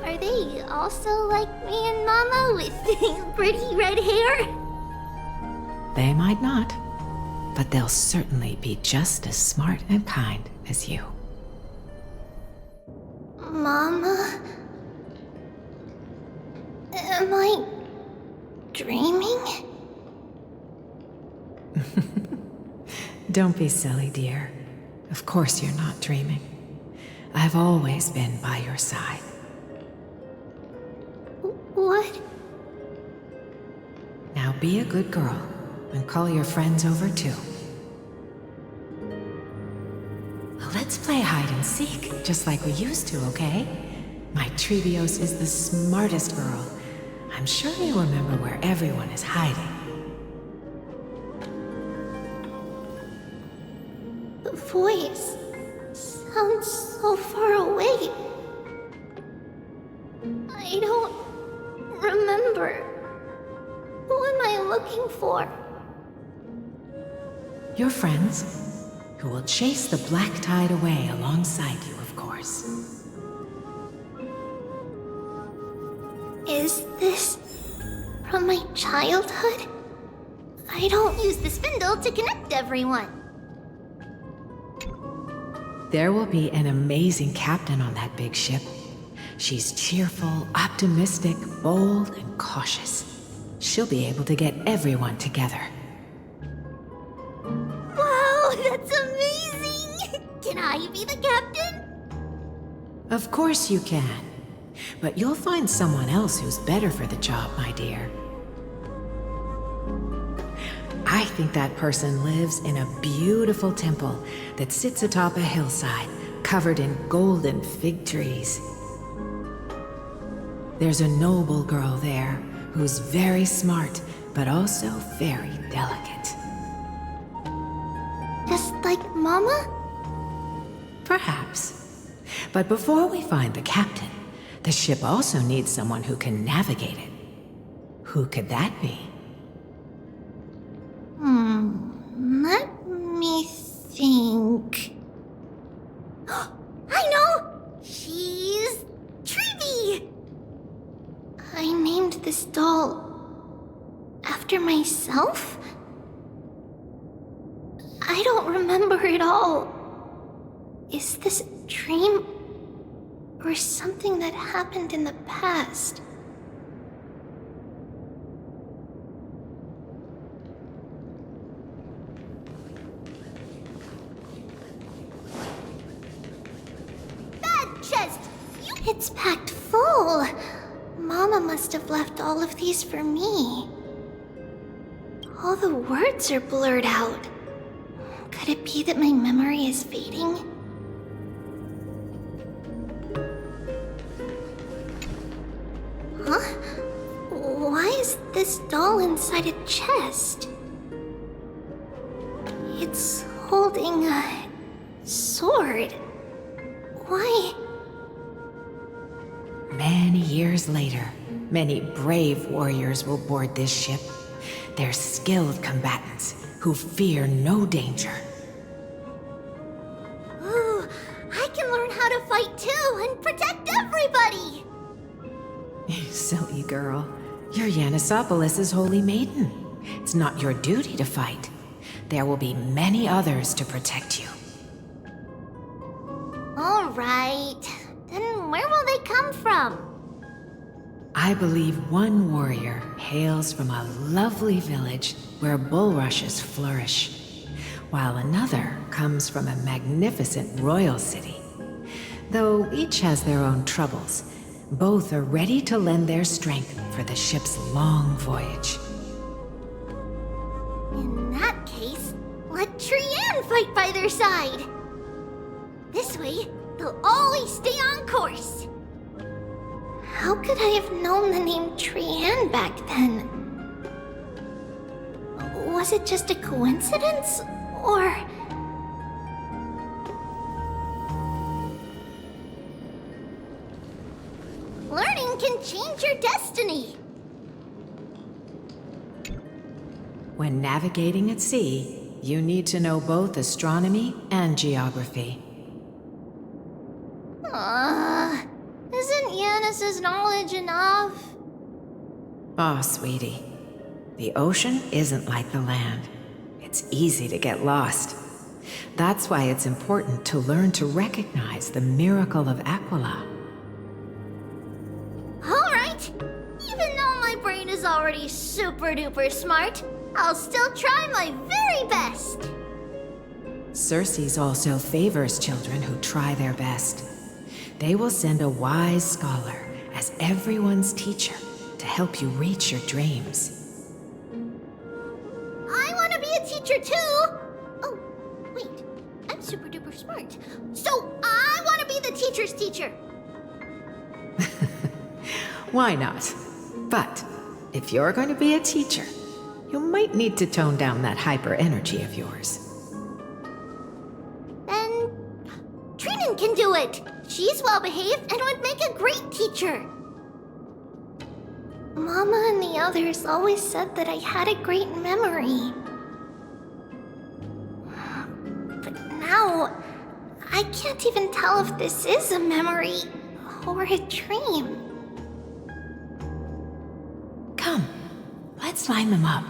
Speaker 1: Are they also like me and Mama with pretty red hair?
Speaker 2: They might not, but they'll certainly be just as smart and kind as you.
Speaker 1: Mama? Am I dreaming?
Speaker 2: Don't be silly, dear. Of course you're not dreaming. I've always been by your side.
Speaker 1: What?
Speaker 2: Now be a good girl and call your friends over too. Let's play hide and seek, just like we used to, okay? My Trebios is the smartest girl. I'm sure you remember where everyone is hiding.
Speaker 1: The voice sounds so far away. I don't remember. Who am I looking for?
Speaker 2: Your friends, who will chase the Black Tide away alongside you, of course.
Speaker 1: Is this from my childhood? I don't use the spindle to connect everyone.
Speaker 2: There will be an amazing captain on that big ship. She's cheerful, optimistic, bold, and cautious. She'll be able to get everyone together.
Speaker 1: Wow, that's amazing! Can I be the captain?
Speaker 2: Of course you can. But you'll find someone else who's better for the job, my dear. I think that person lives in a beautiful temple that sits atop a hillside covered in golden fig trees. There's a noble girl there who's very smart, but also very delicate.
Speaker 1: Just like Mama?
Speaker 2: Perhaps. But before we find the captain, the ship also needs someone who can navigate it. Who could that be?
Speaker 1: Let me think. I know! She's Treeby! I named this doll after myself? I don't remember it all. Is this a dream or something that happened in the past? It's packed full. Mama must have left all of these for me. All the words are blurred out. Could it be that my memory is fading? Huh? Why is this doll inside a chest? It's holding a sword. Why?
Speaker 2: Many years later, many brave warriors will board this ship. They're skilled combatants who fear no danger.
Speaker 1: Ooh, I can learn how to fight too and protect everybody!
Speaker 2: You silly girl. You're Yanisopoulos' holy maiden. It's not your duty to fight. There will be many others to protect you.
Speaker 1: All right. Then where will they come from?
Speaker 2: I believe one warrior hails from a lovely village where bulrushes flourish, while another comes from a magnificent royal city. Though each has their own troubles, both are ready to lend their strength for the ship's long voyage.
Speaker 1: In that case, let Trianne fight by their side. This way, they'll always stay on course. How could I have known the name Trianne back then? Was it just a coincidence, or... Learning can change your destiny.
Speaker 2: When navigating at sea, you need to know both astronomy and geography.
Speaker 1: Isn't Yanis's knowledge enough?
Speaker 2: Oh, sweetie. The ocean isn't like the land. It's easy to get lost. That's why it's important to learn to recognize the miracle of Aquila.
Speaker 1: Alright! Even though my brain is already super duper smart, I'll still try my very best!
Speaker 2: Circe also favors children who try their best. They will send a wise scholar as everyone's teacher to help you reach your dreams.
Speaker 1: I want to be a teacher too! Oh, wait. I'm super duper smart. So I want to be the teacher's teacher!
Speaker 2: Why not? But if you're going to be a teacher, you might need to tone down that hyper energy of yours.
Speaker 1: Then Trinan can do it! She's well behaved and would make a great teacher. Mama and the others always said that I had a great memory. But now, I can't even tell if this is a memory or a dream.
Speaker 2: Come, let's line them up.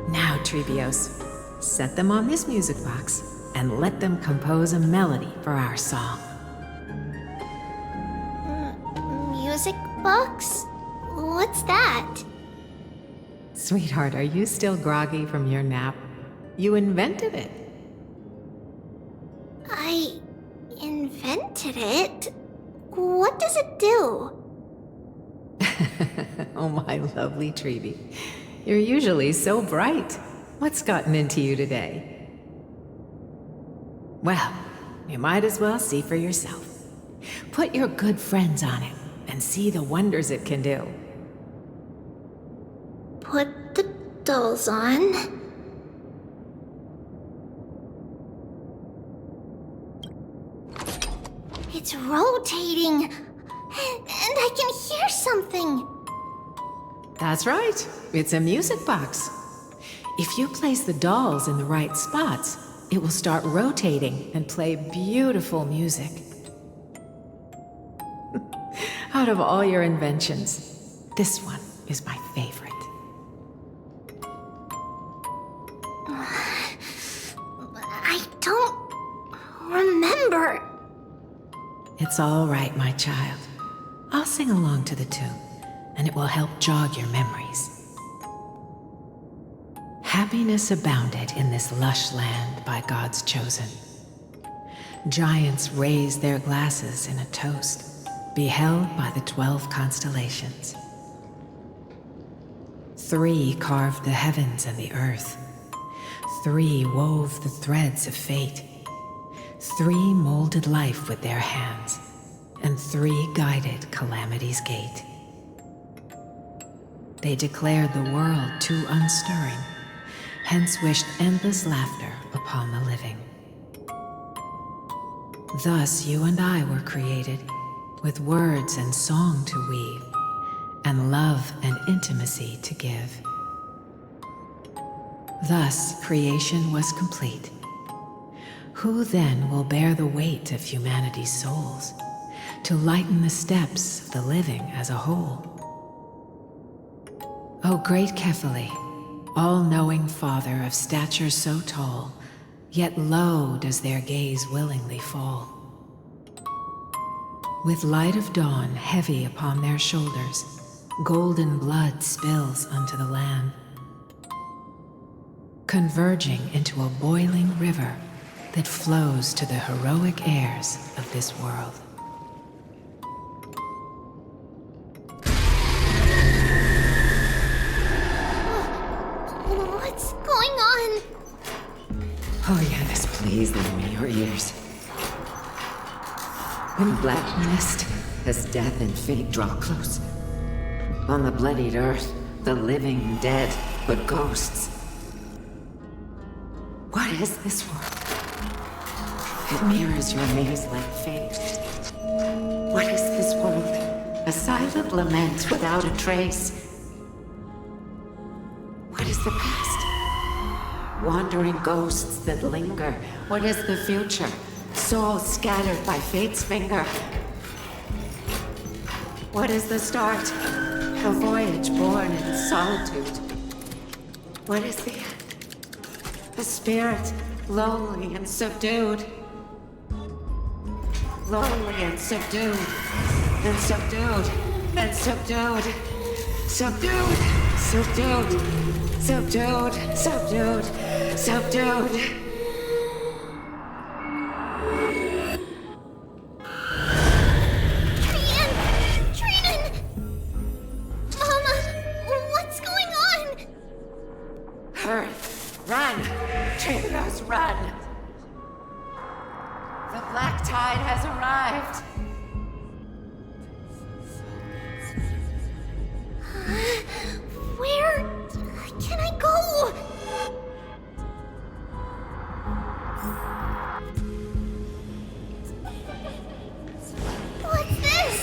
Speaker 2: Now, Trebios, set them on this music box and let them compose a melody for our song.
Speaker 1: Music box? What's that?
Speaker 2: Sweetheart, are you still groggy from your nap? You invented it.
Speaker 1: I invented it? What does it do?
Speaker 2: Oh, my lovely Treeby. You're usually so bright. What's gotten into you today? Well, you might as well see for yourself. Put your good friends on it and see the wonders it can do.
Speaker 1: Put the dolls on. It's rotating, and I can hear something.
Speaker 2: That's right. It's a music box. If you place the dolls in the right spots, it will start rotating and play beautiful music. Out of all your inventions, this one is my favorite.
Speaker 1: I don't remember.
Speaker 2: It's all right, my child. I'll sing along to the tune, and it will help jog your memories. Happiness abounded in this lush land by God's chosen. Giants raised their glasses in a toast, beheld by the 12 constellations. 3 carved the heavens and the earth. 3 wove the threads of fate. 3 molded life with their hands, and 3 guided calamity's gate. They declared the world too unstirring, hence wished endless laughter upon the living. Thus you and I were created, with words and song to weave, and love and intimacy to give. Thus creation was complete. Who then will bear the weight of humanity's souls, to lighten the steps of the living as a whole? O great Kephale, all-knowing Father of stature so tall, yet low does their gaze willingly fall. With light of dawn heavy upon their shoulders, golden blood spills unto the land, converging into a boiling river that flows to the heroic heirs of this world.
Speaker 1: What's going on?
Speaker 2: Oh yes, please lend me your ears. In black mist, as death and fate draw close, on the bloodied earth, the living dead, but ghosts. What is this world? It mirrors your maze-like fate. What is this world? A silent lament without a trace. What is the past? Wandering ghosts that linger. What is the future? Souls scattered by fate's finger. What is the start? A voyage born in solitude. What is the end? A spirit, lonely and subdued. Lonely and subdued. And subdued. And subdued. Subdued. Subdued. Subdued. Subdued. Subdued. Run! Traitors, run! The black tide has arrived!
Speaker 1: Where can I go? What's this?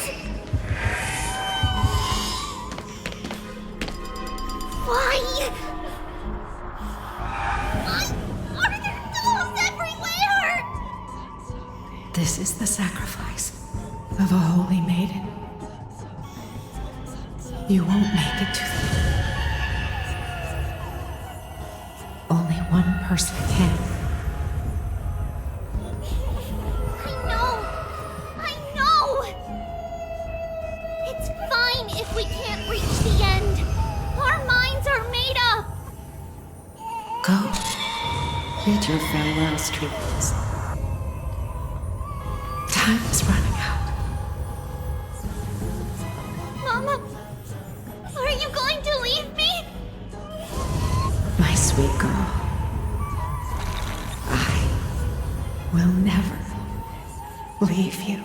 Speaker 1: Why? Are there dolls everywhere?
Speaker 2: This is the sacrifice of a holy maiden. You won't make it to the end. Only one person can.
Speaker 1: I know! It's fine if we can't reach the end. Our minds are made up.
Speaker 2: Go. Bid your farewells, trees. Time is running out.
Speaker 1: Mama, are you going to leave me?
Speaker 2: My sweet girl, I will never leave you.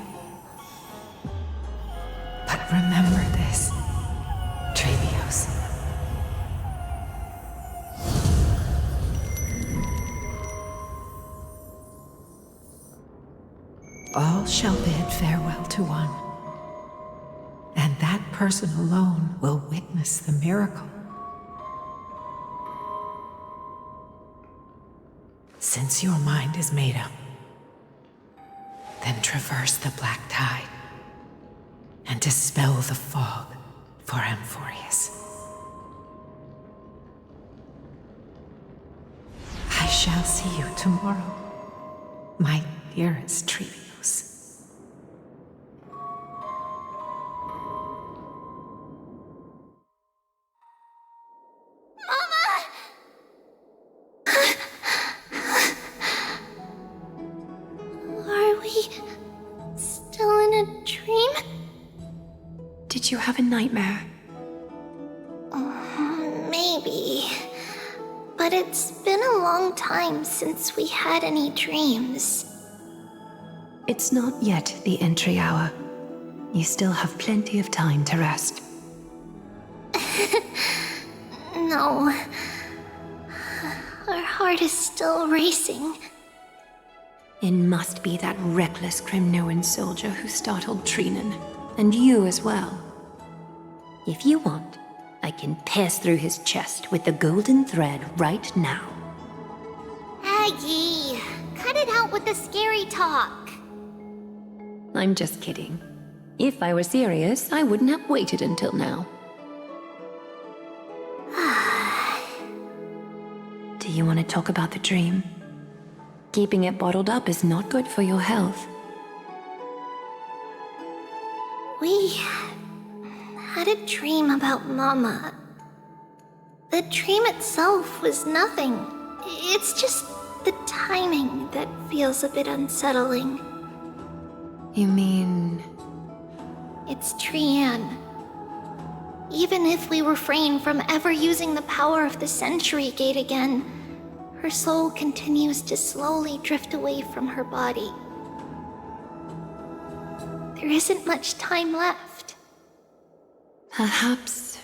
Speaker 2: But remember this, Trevios. All shall bid farewell to one, and that person alone will witness the miracle. Since your mind is made up, then traverse the black tide and dispel the fog for Amphorius. I shall see you tomorrow, my dearest Trevios.
Speaker 14: Did you have a nightmare?
Speaker 1: Maybe. But it's been a long time since we had any dreams.
Speaker 14: It's not yet the entry hour. You still have plenty of time to rest.
Speaker 1: No. Our heart is still racing.
Speaker 14: It must be that reckless Kremnoan soldier who startled Trinan. And you as well.
Speaker 4: If you want, I can pass through his chest with the golden thread right now.
Speaker 1: Aggie, cut it out with the scary talk.
Speaker 4: I'm just kidding. If I were serious, I wouldn't have waited until now.
Speaker 14: Do you want to talk about the dream? Keeping it bottled up is not good for your health.
Speaker 1: We had a dream about Mama. The dream itself was nothing. It's just the timing that feels a bit unsettling.
Speaker 14: You mean...
Speaker 1: It's Trian. Even if we refrain from ever using the power of the Century Gate again, her soul continues to slowly drift away from her body. There isn't much time left.
Speaker 14: Perhaps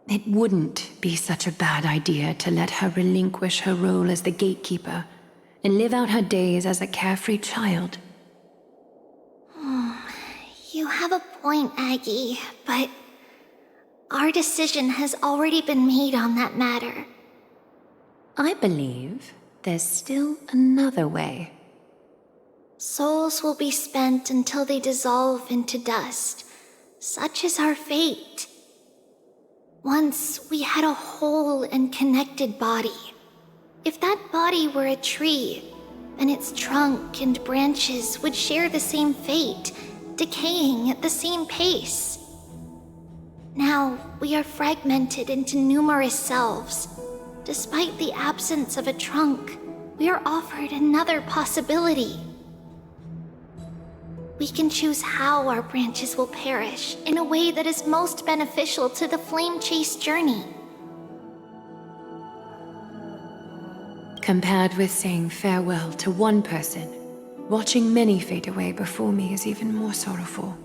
Speaker 14: it wouldn't be such a bad idea to let her relinquish her role as the gatekeeper and live out her days as a carefree child.
Speaker 1: You have a point, Aggie, but our decision has already been made on that matter.
Speaker 14: I believe there's still another way.
Speaker 1: Souls will be spent until they dissolve into dust. Such is our fate. Once we had a whole and connected body. If that body were a tree, then its trunk and branches would share the same fate, decaying at the same pace. Now, we are fragmented into numerous selves. Despite the absence of a trunk, we are offered another possibility. We can choose how our branches will perish in a way that is most beneficial to the Flame Chase journey.
Speaker 14: Compared with saying farewell to one person, watching many fade away before me is even more sorrowful.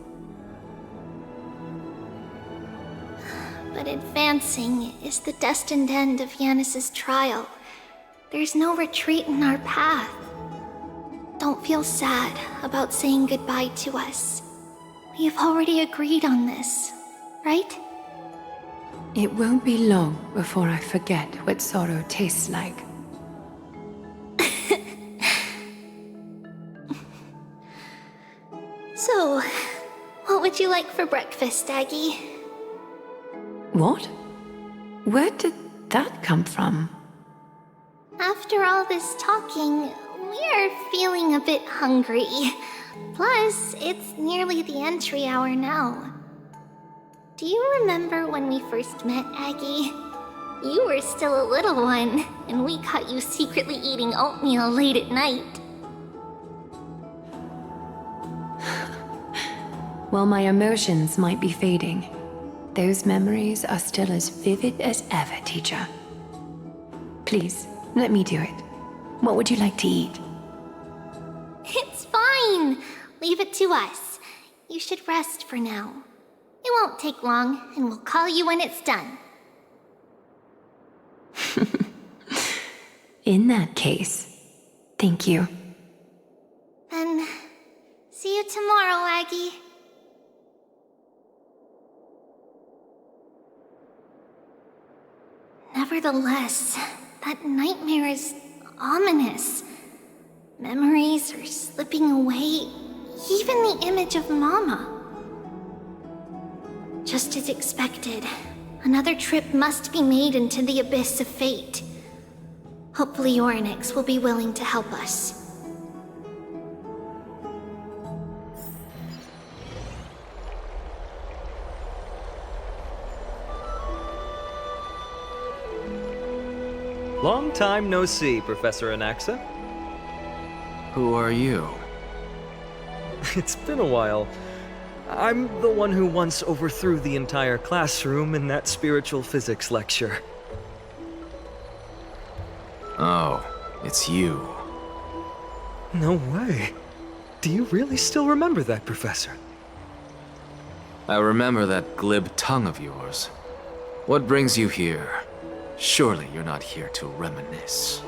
Speaker 1: But advancing is the destined end of Yanis's trial. There's no retreat in our path. Don't feel sad about saying goodbye to us. We have already agreed on this, right?
Speaker 14: It won't be long before I forget what sorrow tastes like.
Speaker 1: So, what would you like for breakfast, Aggie?
Speaker 14: What? Where did that come from?
Speaker 1: After all this talking, we are feeling a bit hungry. Plus, it's nearly the entry hour now. Do you remember when we first met, Aggie? You were still a little one, and we caught you secretly eating oatmeal late at night.
Speaker 14: While my emotions might be fading, those memories are still as vivid as ever, teacher. Please, let me do it. What would you like to eat?
Speaker 1: It's fine. Leave it to us. You should rest for now. It won't take long, and we'll call you when it's done.
Speaker 14: In that case, thank you.
Speaker 1: Then, see you tomorrow, Aggie. Nevertheless, that nightmare is ominous. Memories are slipping away, even the image of Mama. Just as expected, another trip must be made into the abyss of fate. Hopefully Orynyx will be willing to help us.
Speaker 6: Long time no see, Professor Anaxa.
Speaker 10: Who are you?
Speaker 6: It's been a while. I'm the one who once overthrew the entire classroom in that spiritual physics lecture.
Speaker 10: Oh, it's you.
Speaker 6: No way. Do you really still remember that, Professor?
Speaker 10: I remember that glib tongue of yours. What brings you here? Surely you're not here to reminisce.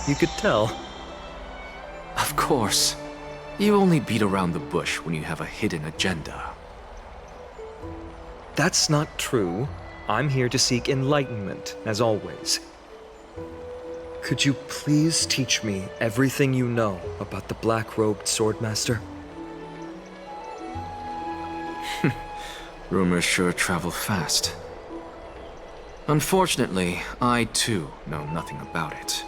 Speaker 6: You could tell.
Speaker 10: Of course. You only beat around the bush when you have a hidden agenda.
Speaker 6: That's not true. I'm here to seek enlightenment, as always. Could you please teach me everything you know about the black-robed swordmaster?
Speaker 10: Rumors sure travel fast. Unfortunately, I too know nothing about it.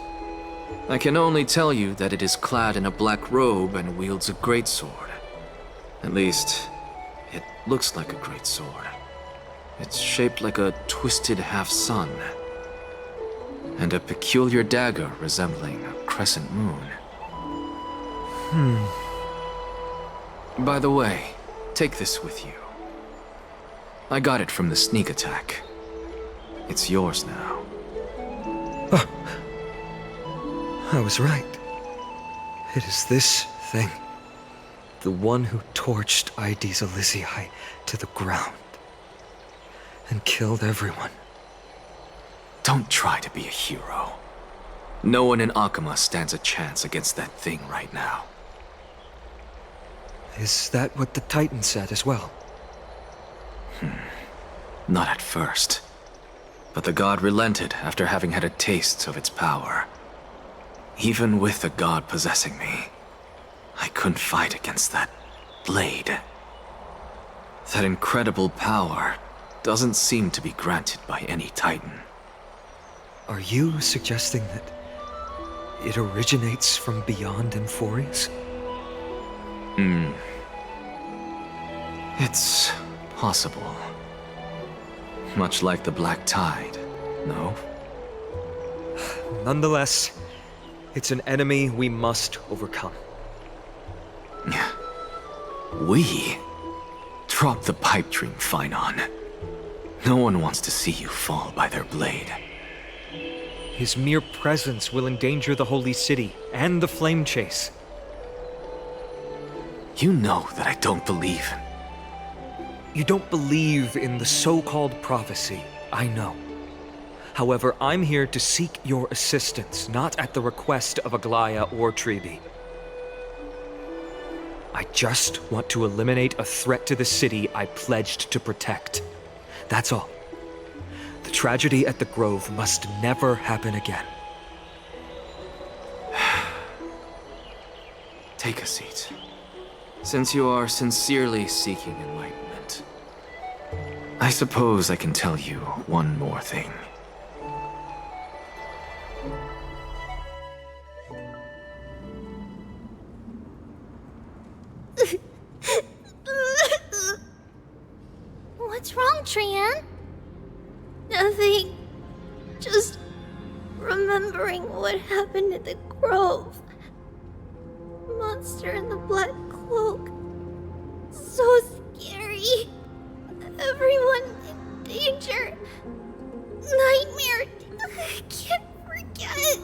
Speaker 10: I can only tell you that it is clad in a black robe and wields a greatsword. At least, it looks like a greatsword. It's shaped like a twisted half-sun, and a peculiar dagger resembling a crescent moon. By the way, take this with you. I got it from the sneak attack. It's yours now.
Speaker 6: Oh. I was right. It is this thing. The one who torched Aedes Elysiae to the ground. And killed everyone.
Speaker 10: Don't try to be a hero. No one in Akama stands a chance against that thing right now.
Speaker 6: Is that what the Titan said as well?
Speaker 10: Not at first. But the god relented after having had a taste of its power. Even with the god possessing me, I couldn't fight against that blade. That incredible power doesn't seem to be granted by any Titan.
Speaker 6: Are you suggesting that it originates from beyond Amphorius?
Speaker 10: It's possible. Much like the Black Tide, no?
Speaker 6: Nonetheless, it's an enemy we must overcome.
Speaker 10: We? Drop the pipe dream, Phynon. No one wants to see you fall by their blade.
Speaker 6: His mere presence will endanger the Holy City and the Flame Chase.
Speaker 10: You know that I don't believe.
Speaker 6: You don't believe in the so-called prophecy, I know. However, I'm here to seek your assistance, not at the request of Aglaya or Tribi. I just want to eliminate a threat to the city I pledged to protect. That's all. The tragedy at the Grove must never happen again.
Speaker 10: Take a seat. Since you are sincerely seeking enlightenment, I suppose I can tell you one more thing.
Speaker 1: What's wrong, Trian? Nothing. Just remembering what happened at the Grove. Monster in the black cloak. So scary. Everyone in danger. Nightmare. I can't forget.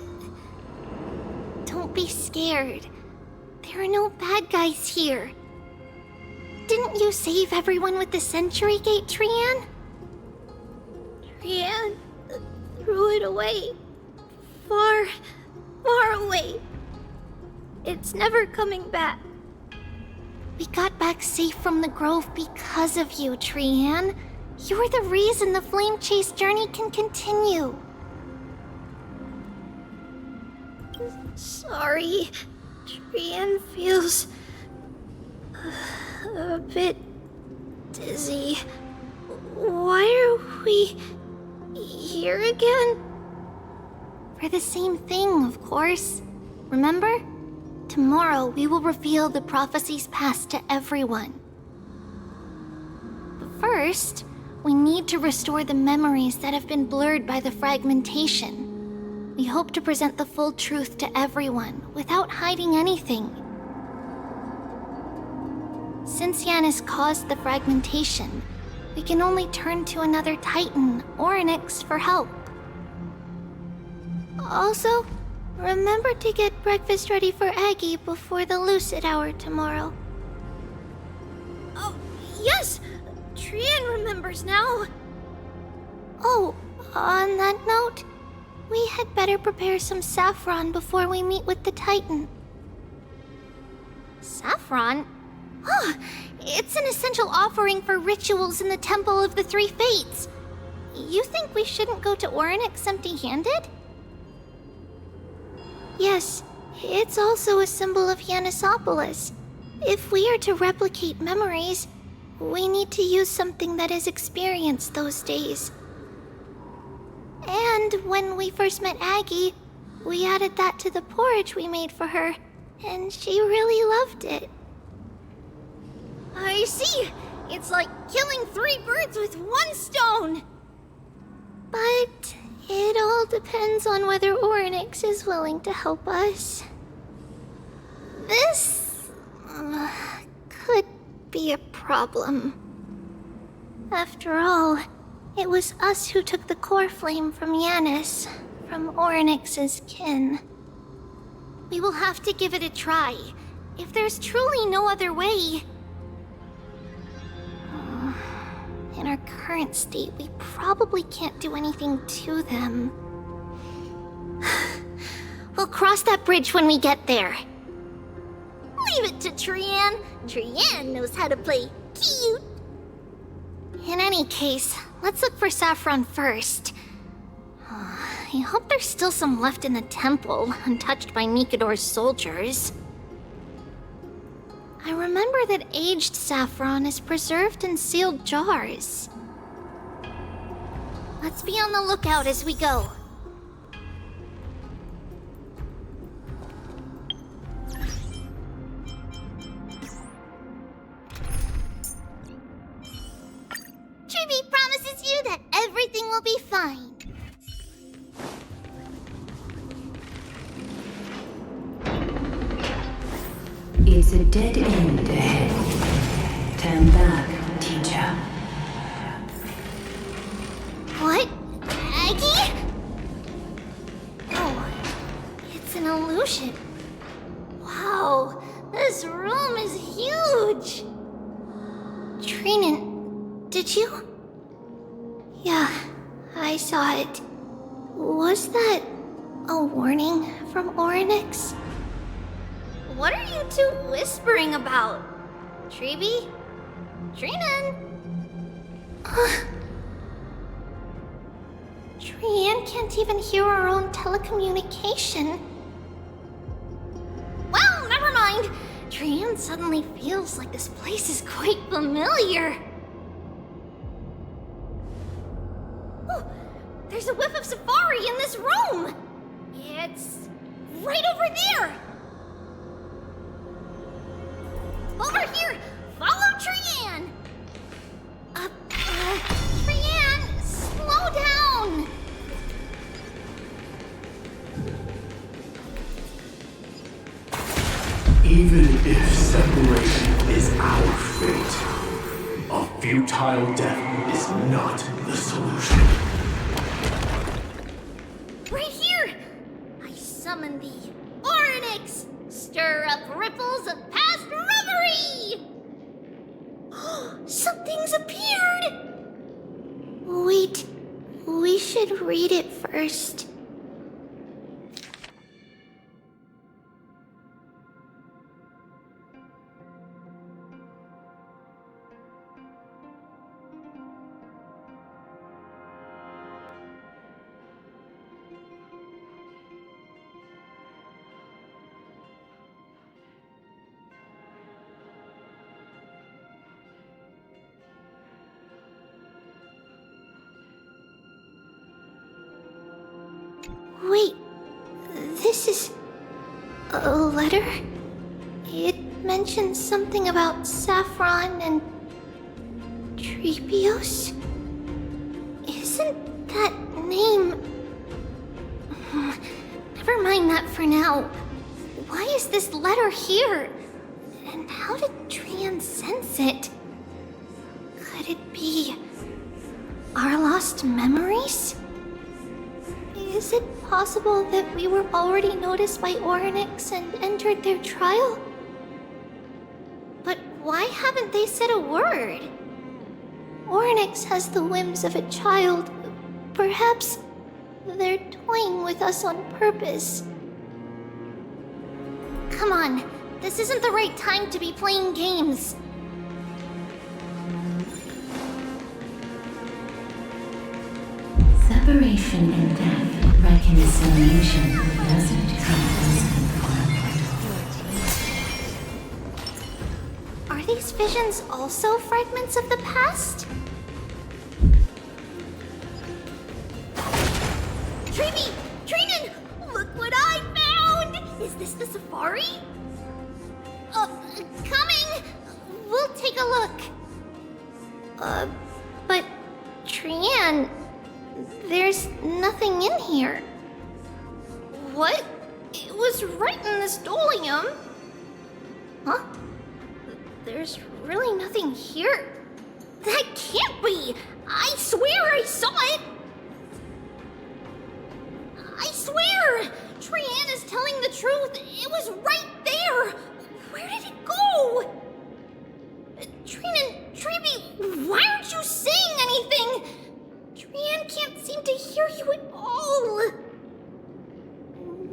Speaker 1: Don't be scared. There are no bad guys here. Didn't you save everyone with the Century Gate, Trian? Trian threw it away. Far, far away. It's never coming back. We got back safe from the Grove because of you, Trian. You're the reason the Flame Chase journey can continue. Sorry. Trian feels a bit dizzy. Why are we here again? For the same thing, of course. Remember? Tomorrow we will reveal the prophecies past to everyone. But first, we need to restore the memories that have been blurred by the fragmentation. We hope to present the full truth to everyone without hiding anything.
Speaker 3: Since Yanis caused the fragmentation, we can only turn to another Titan, Orynyx, for help. Also, remember to get breakfast ready for Aggie before the lucid hour tomorrow.
Speaker 1: Oh, yes! Trian remembers now!
Speaker 3: Oh, on that note, we had better prepare some saffron before we meet with the Titan.
Speaker 1: Saffron? Oh, it's an essential offering for rituals in the Temple of the Three Fates.
Speaker 3: You think we shouldn't go to Orynyx empty-handed? Yes, it's also a symbol of Yanisopolis. If we are to replicate memories, we need to use something that has experienced those days. And when we first met Aggie, we added that to the porridge we made for her, and she really loved it.
Speaker 1: I see! It's like killing 3 birds with 1 stone!
Speaker 3: But it all depends on whether Orynyx is willing to help us. This could be a problem. After all, it was us who took the core flame from Yanis, from Orynyx's kin.
Speaker 1: We will have to give it a try, if there's truly no other way.
Speaker 3: In our current state, we probably can't do anything to them.
Speaker 1: We'll cross that bridge when we get there. Leave it to Trian. Trian knows how to play cute.
Speaker 3: In any case, let's look for saffron first.
Speaker 1: I hope there's still some left in the temple, untouched by Nikador's soldiers.
Speaker 3: I remember that aged saffron is preserved in sealed jars.
Speaker 1: Let's be on the lookout as we go. Tribby promises you that everything will be fine.
Speaker 14: It's a dead end ahead. Turn back, teacher.
Speaker 1: What? Aggie? Oh, it's an illusion. Wow, this room is huge.
Speaker 3: Trinan, did you? Yeah, I saw it. Was that a warning from Orynyx?
Speaker 1: What are you two whispering about? Treby? Trinan?
Speaker 3: Trian can't even hear our own telecommunication.
Speaker 1: Well, never mind. Trian suddenly feels like this place is quite familiar. Oh, there's a whiff of safari in this room. It's right over there. Over here! Follow Trian! Trian, slow down!
Speaker 11: Even if separation is our fate, a futile death is not the solution.
Speaker 1: Right here! I summon thee, Orynyx! Stir up ripples of past reverie! Something's appeared!
Speaker 3: Wait, we should read it first. Wait, this is a letter? It mentions something about Saffron and Trepios? Isn't that name... Never mind that for now. Why is this letter here?
Speaker 1: And how did Trian sense it? Could it be our lost memories? Is it possible that we were already noticed by Oryx and entered their trial? But why haven't they said a word? Oryx has the whims of a child. Perhaps they're toying with us on purpose. Come on, this isn't the right time to be playing games.
Speaker 15: Separation and death, reconciliation doesn't come easily.
Speaker 1: Are these visions also fragments of the past? Treevee! Trinan! Look what I found! Is this the safari? Coming! We'll take a look. But Trian, there's nothing in here. What? It was right in this dolium. Huh? There's really nothing here. That can't be! I swear I saw it! I swear! Trian is telling the truth. It was right there. Where did it go? Trinan, Treevee, why aren't you saying anything? Trian can't seem to hear you at all.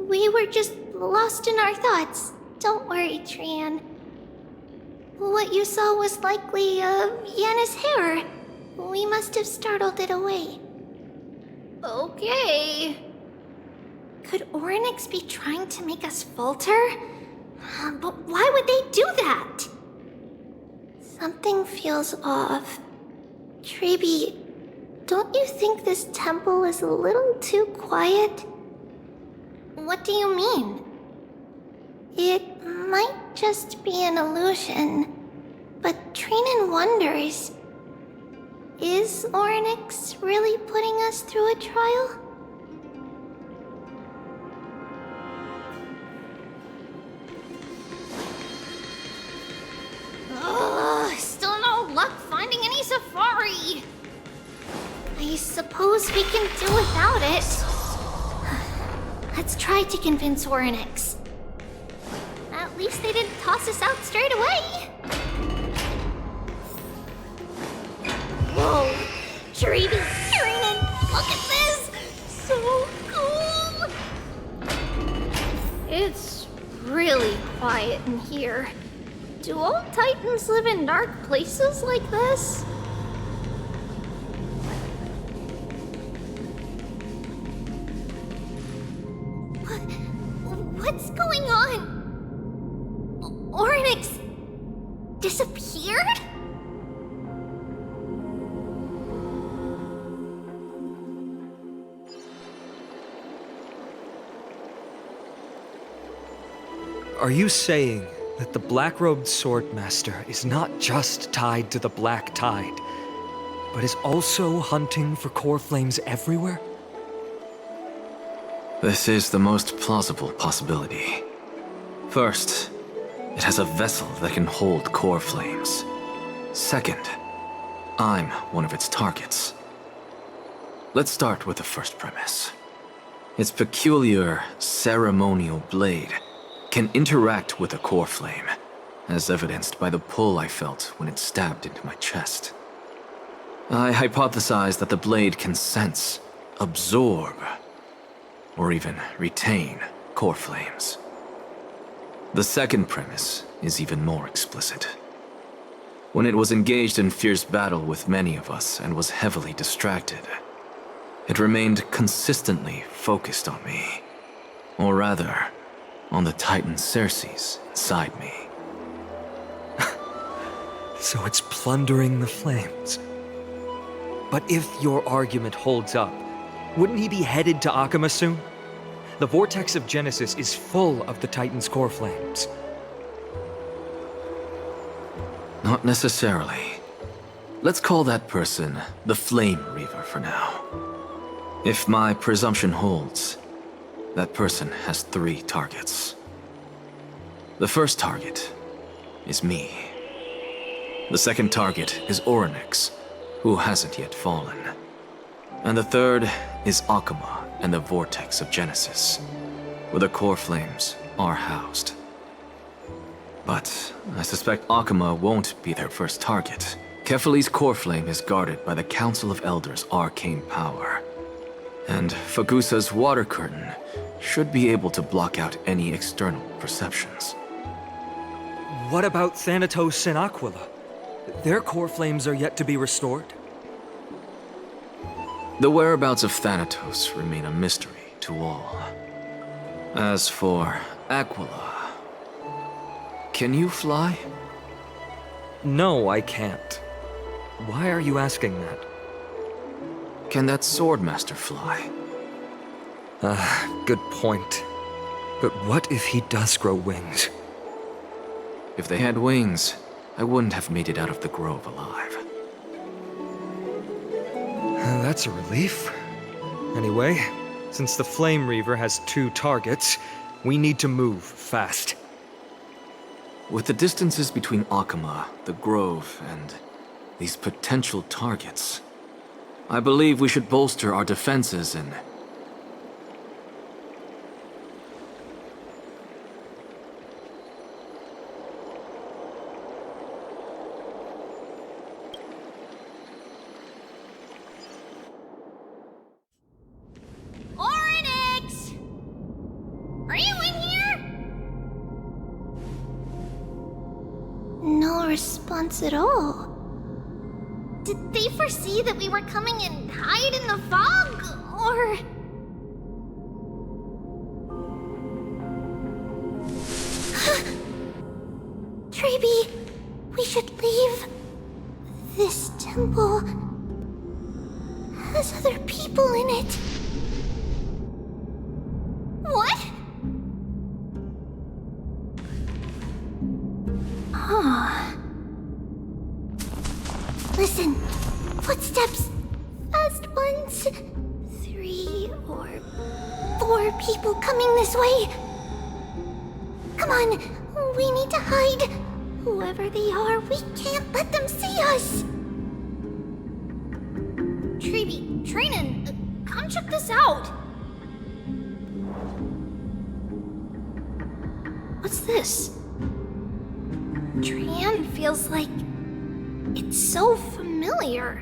Speaker 1: We were just lost in our thoughts. Don't worry, Trian. What you saw was likely, Yana's hair. We must have startled it away. Okay. Could Oryx be trying to make us falter? But why would they do that? Something feels off. Treevee, don't you think this temple is a little too quiet? What do you mean? It might just be an illusion, but Trinan wonders, is Oryx really putting us through a trial? Still no luck finding any safari. I suppose we can do without it. Let's try to convince Oryx. At least they didn't toss us out straight away. Whoa, Treevee, Trinan, look at this! So cool! It's really quiet in here. Do all Titans live in dark places like this? What's going on? Oryx disappeared?
Speaker 6: Are you saying that the black-robed swordmaster is not just tied to the Black Tide, but is also hunting for core flames everywhere?
Speaker 10: This is the most plausible possibility. First, it has a vessel that can hold core flames. Second, I'm one of its targets. Let's start with the first premise. Its peculiar ceremonial blade can interact with a core flame, as evidenced by the pull I felt when it stabbed into my chest. I hypothesize that the blade can sense, absorb, or even retain core flames. The second premise is even more explicit. When it was engaged in fierce battle with many of us and was heavily distracted, it remained consistently focused on me. Or rather, on the Titan Circes inside me.
Speaker 6: So it's plundering the flames. But if your argument holds up, wouldn't he be headed to Akama soon? The vortex of Genesis is full of the Titan's core flames.
Speaker 10: Not necessarily. Let's call that person the Flame Reaver for now. If my presumption holds, that person has 3 targets. The first target is me. The second target is Orynyx, who hasn't yet fallen. And the third is Akuma and the Vortex of Genesis, where the core flames are housed. But I suspect Akuma won't be their first target. Kefali's core flame is guarded by the Council of Elders' arcane power. And Fagusa's water curtain should be able to block out any external perceptions.
Speaker 6: What about Thanatos and Aquila? Their core flames are yet to be restored.
Speaker 10: The whereabouts of Thanatos remain a mystery to all. As for Aquila, can you fly?
Speaker 6: No, I can't. Why are you asking that?
Speaker 10: Can that Swordmaster fly?
Speaker 6: Good point. But what if he does grow wings?
Speaker 10: If they had wings, I wouldn't have made it out of the grove alive.
Speaker 6: That's a relief. Anyway, since the Flame Reaver has 2 targets, we need to move fast.
Speaker 10: With the distances between Akuma, the grove, and these potential targets, I believe we should bolster our defenses and...
Speaker 1: Orynyx! Are you in here? No response at all. Did they foresee that we were coming and hide in the fog? Or... Treeby, we should leave. This temple has other people in it. What? Oh. Listen, footsteps. Fast ones. 3 or 4 people coming this way. Come on, we need to hide. Whoever they are, we can't let them see us. Treeby, Trainin, come check this out. What's this? Trian feels like it's so familiar.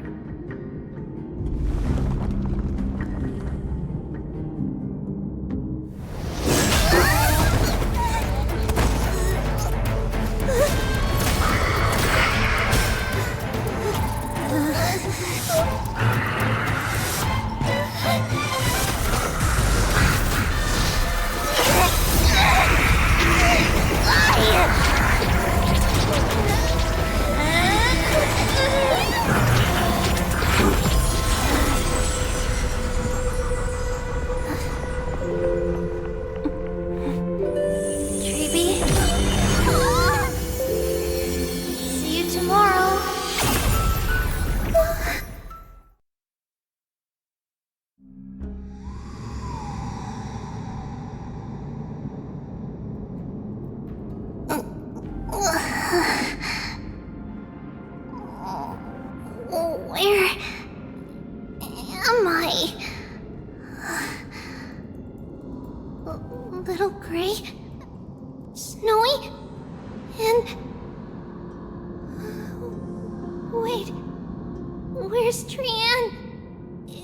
Speaker 1: Where am I? Little gray, snowy, and... Wait, where's Trian?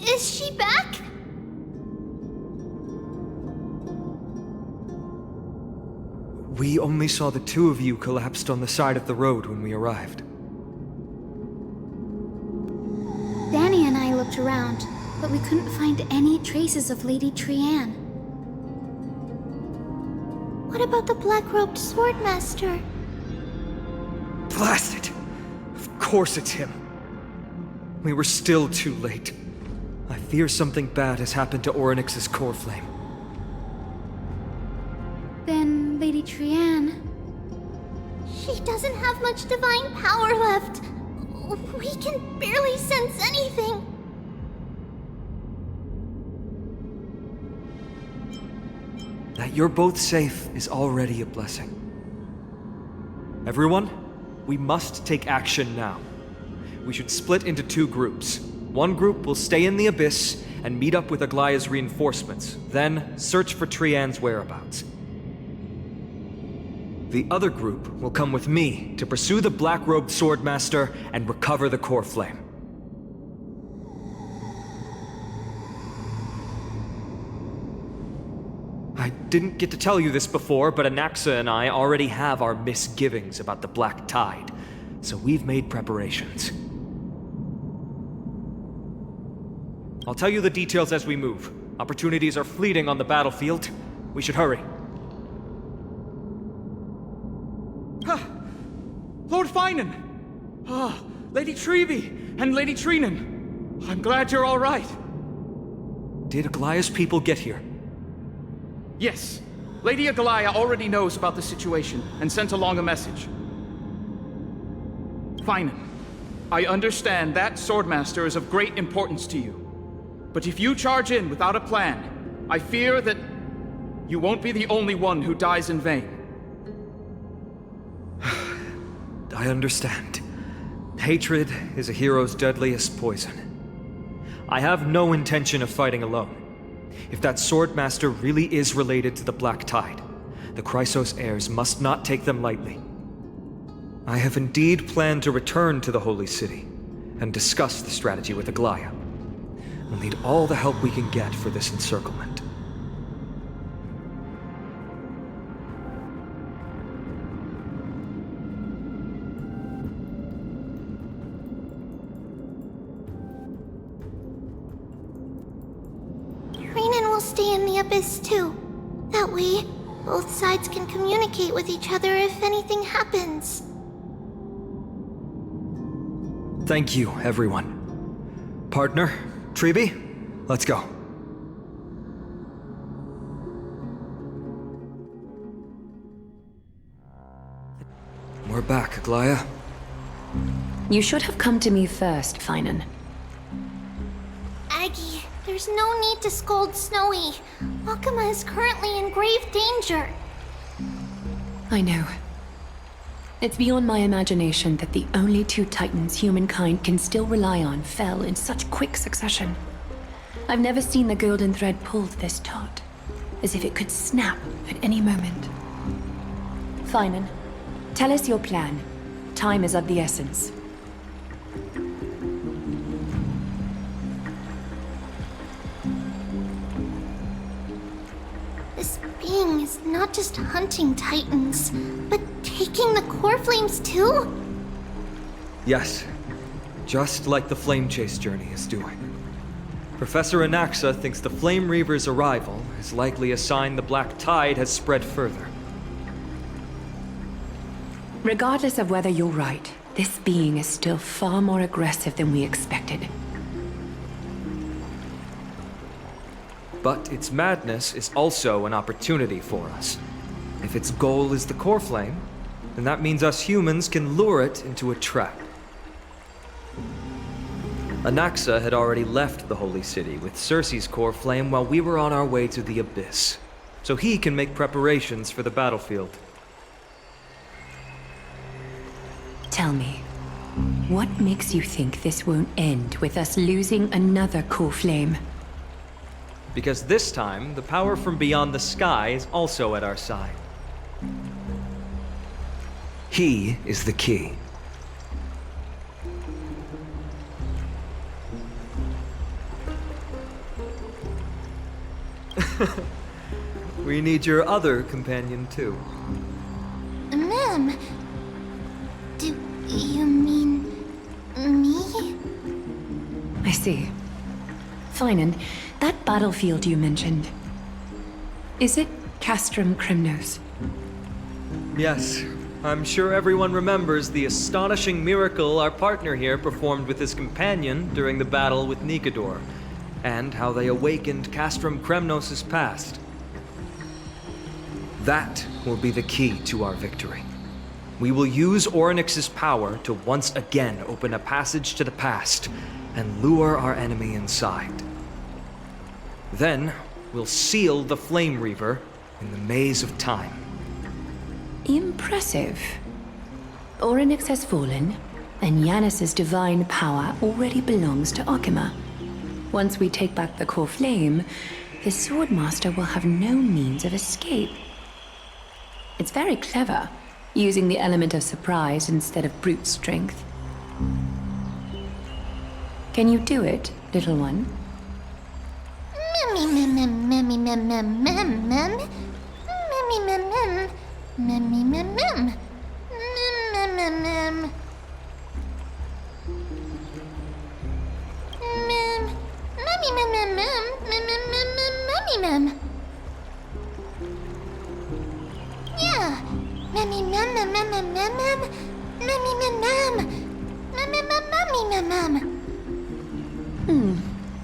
Speaker 1: Is she back?
Speaker 6: We only saw the 2 of you collapsed on the side of the road when we arrived.
Speaker 3: Danny and I looked around, but we couldn't find any traces of Lady Trian.
Speaker 1: What about the black-robed swordmaster?
Speaker 6: Blast it! Of course it's him. We were still too late. I fear something bad has happened to Orynyx's core flame.
Speaker 3: Then Lady Trian...
Speaker 1: She doesn't have much divine power left. We can barely sense anything.
Speaker 6: That you're both safe is already a blessing. Everyone, we must take action now. We should split into 2 groups. One group will stay in the Abyss and meet up with Aglaya's reinforcements, then search for Trian's whereabouts. The other group will come with me to pursue the black-robed Swordmaster and recover the core flame. I didn't get to tell you this before, but Anaxa and I already have our misgivings about the Black Tide, so we've made preparations. I'll tell you the details as we move. Opportunities are fleeting on the battlefield. We should hurry.
Speaker 16: Lord Finan! Lady Trevi and Lady Treenan. I'm glad you're all right.
Speaker 6: Did Aglaya's people get here?
Speaker 16: Yes. Lady Aglaya already knows about the situation and sent along a message. Finan, I understand that Swordmaster is of great importance to you. But if you charge in without a plan, I fear that you won't be the only one who dies in vain.
Speaker 6: I understand. Hatred is a hero's deadliest poison. I have no intention of fighting alone. If that Swordmaster really is related to the Black Tide, the Chrysos heirs must not take them lightly. I have indeed planned to return to the Holy City and discuss the strategy with Aglaya. We'll need all the help we can get for this encirclement.
Speaker 1: Treenan will stay in the Abyss too. That way, both sides can communicate with each other if anything happens.
Speaker 6: Thank you, everyone. Partner, Trevi, let's go. We're back, Aglaya.
Speaker 14: You should have come to me first, Finan.
Speaker 1: Aggie, there's no need to scold Snowy. Wakama is currently in grave danger.
Speaker 14: I know. It's beyond my imagination that the only 2 titans humankind can still rely on fell in such quick succession. I've never seen the golden thread pulled this taut, as if it could snap at any moment. Finan, tell us your plan. Time is of the essence.
Speaker 1: This being is not just hunting titans, but taking the core flames too?
Speaker 6: Yes, just like the Flame Chase journey is doing. Professor Anaxa thinks the Flame Reaver's arrival is likely a sign the Black Tide has spread further.
Speaker 14: Regardless of whether you're right, this being is still far more aggressive than we expected.
Speaker 6: But its madness is also an opportunity for us. If its goal is the core flame, then that means us humans can lure it into a trap. Anaxa had already left the Holy City with Cersei's core flame while we were on our way to the Abyss, so he can make preparations for the battlefield.
Speaker 14: Tell me, what makes you think this won't end with us losing another core flame?
Speaker 6: Because this time, the power from beyond the sky is also at our side. He is the key. We need your other companion, too.
Speaker 1: Ma'am, do you mean me?
Speaker 14: I see. Finan, that battlefield you mentioned, is it Castrum Kremnos?
Speaker 6: Yes, I'm sure everyone remembers the astonishing miracle our partner here performed with his companion during the battle with Nikador, and how they awakened Castrum Kremnos' past. That will be the key to our victory. We will use Orynyx's power to once again open a passage to the past and lure our enemy inside. Then, we'll seal the Flame Reaver in the maze of time.
Speaker 14: Impressive. Orynyx has fallen, and Yanis's divine power already belongs to Okima. Once we take back the core flame, the Swordmaster will have no means of escape. It's very clever, using the element of surprise instead of brute strength. Can you do it, little one?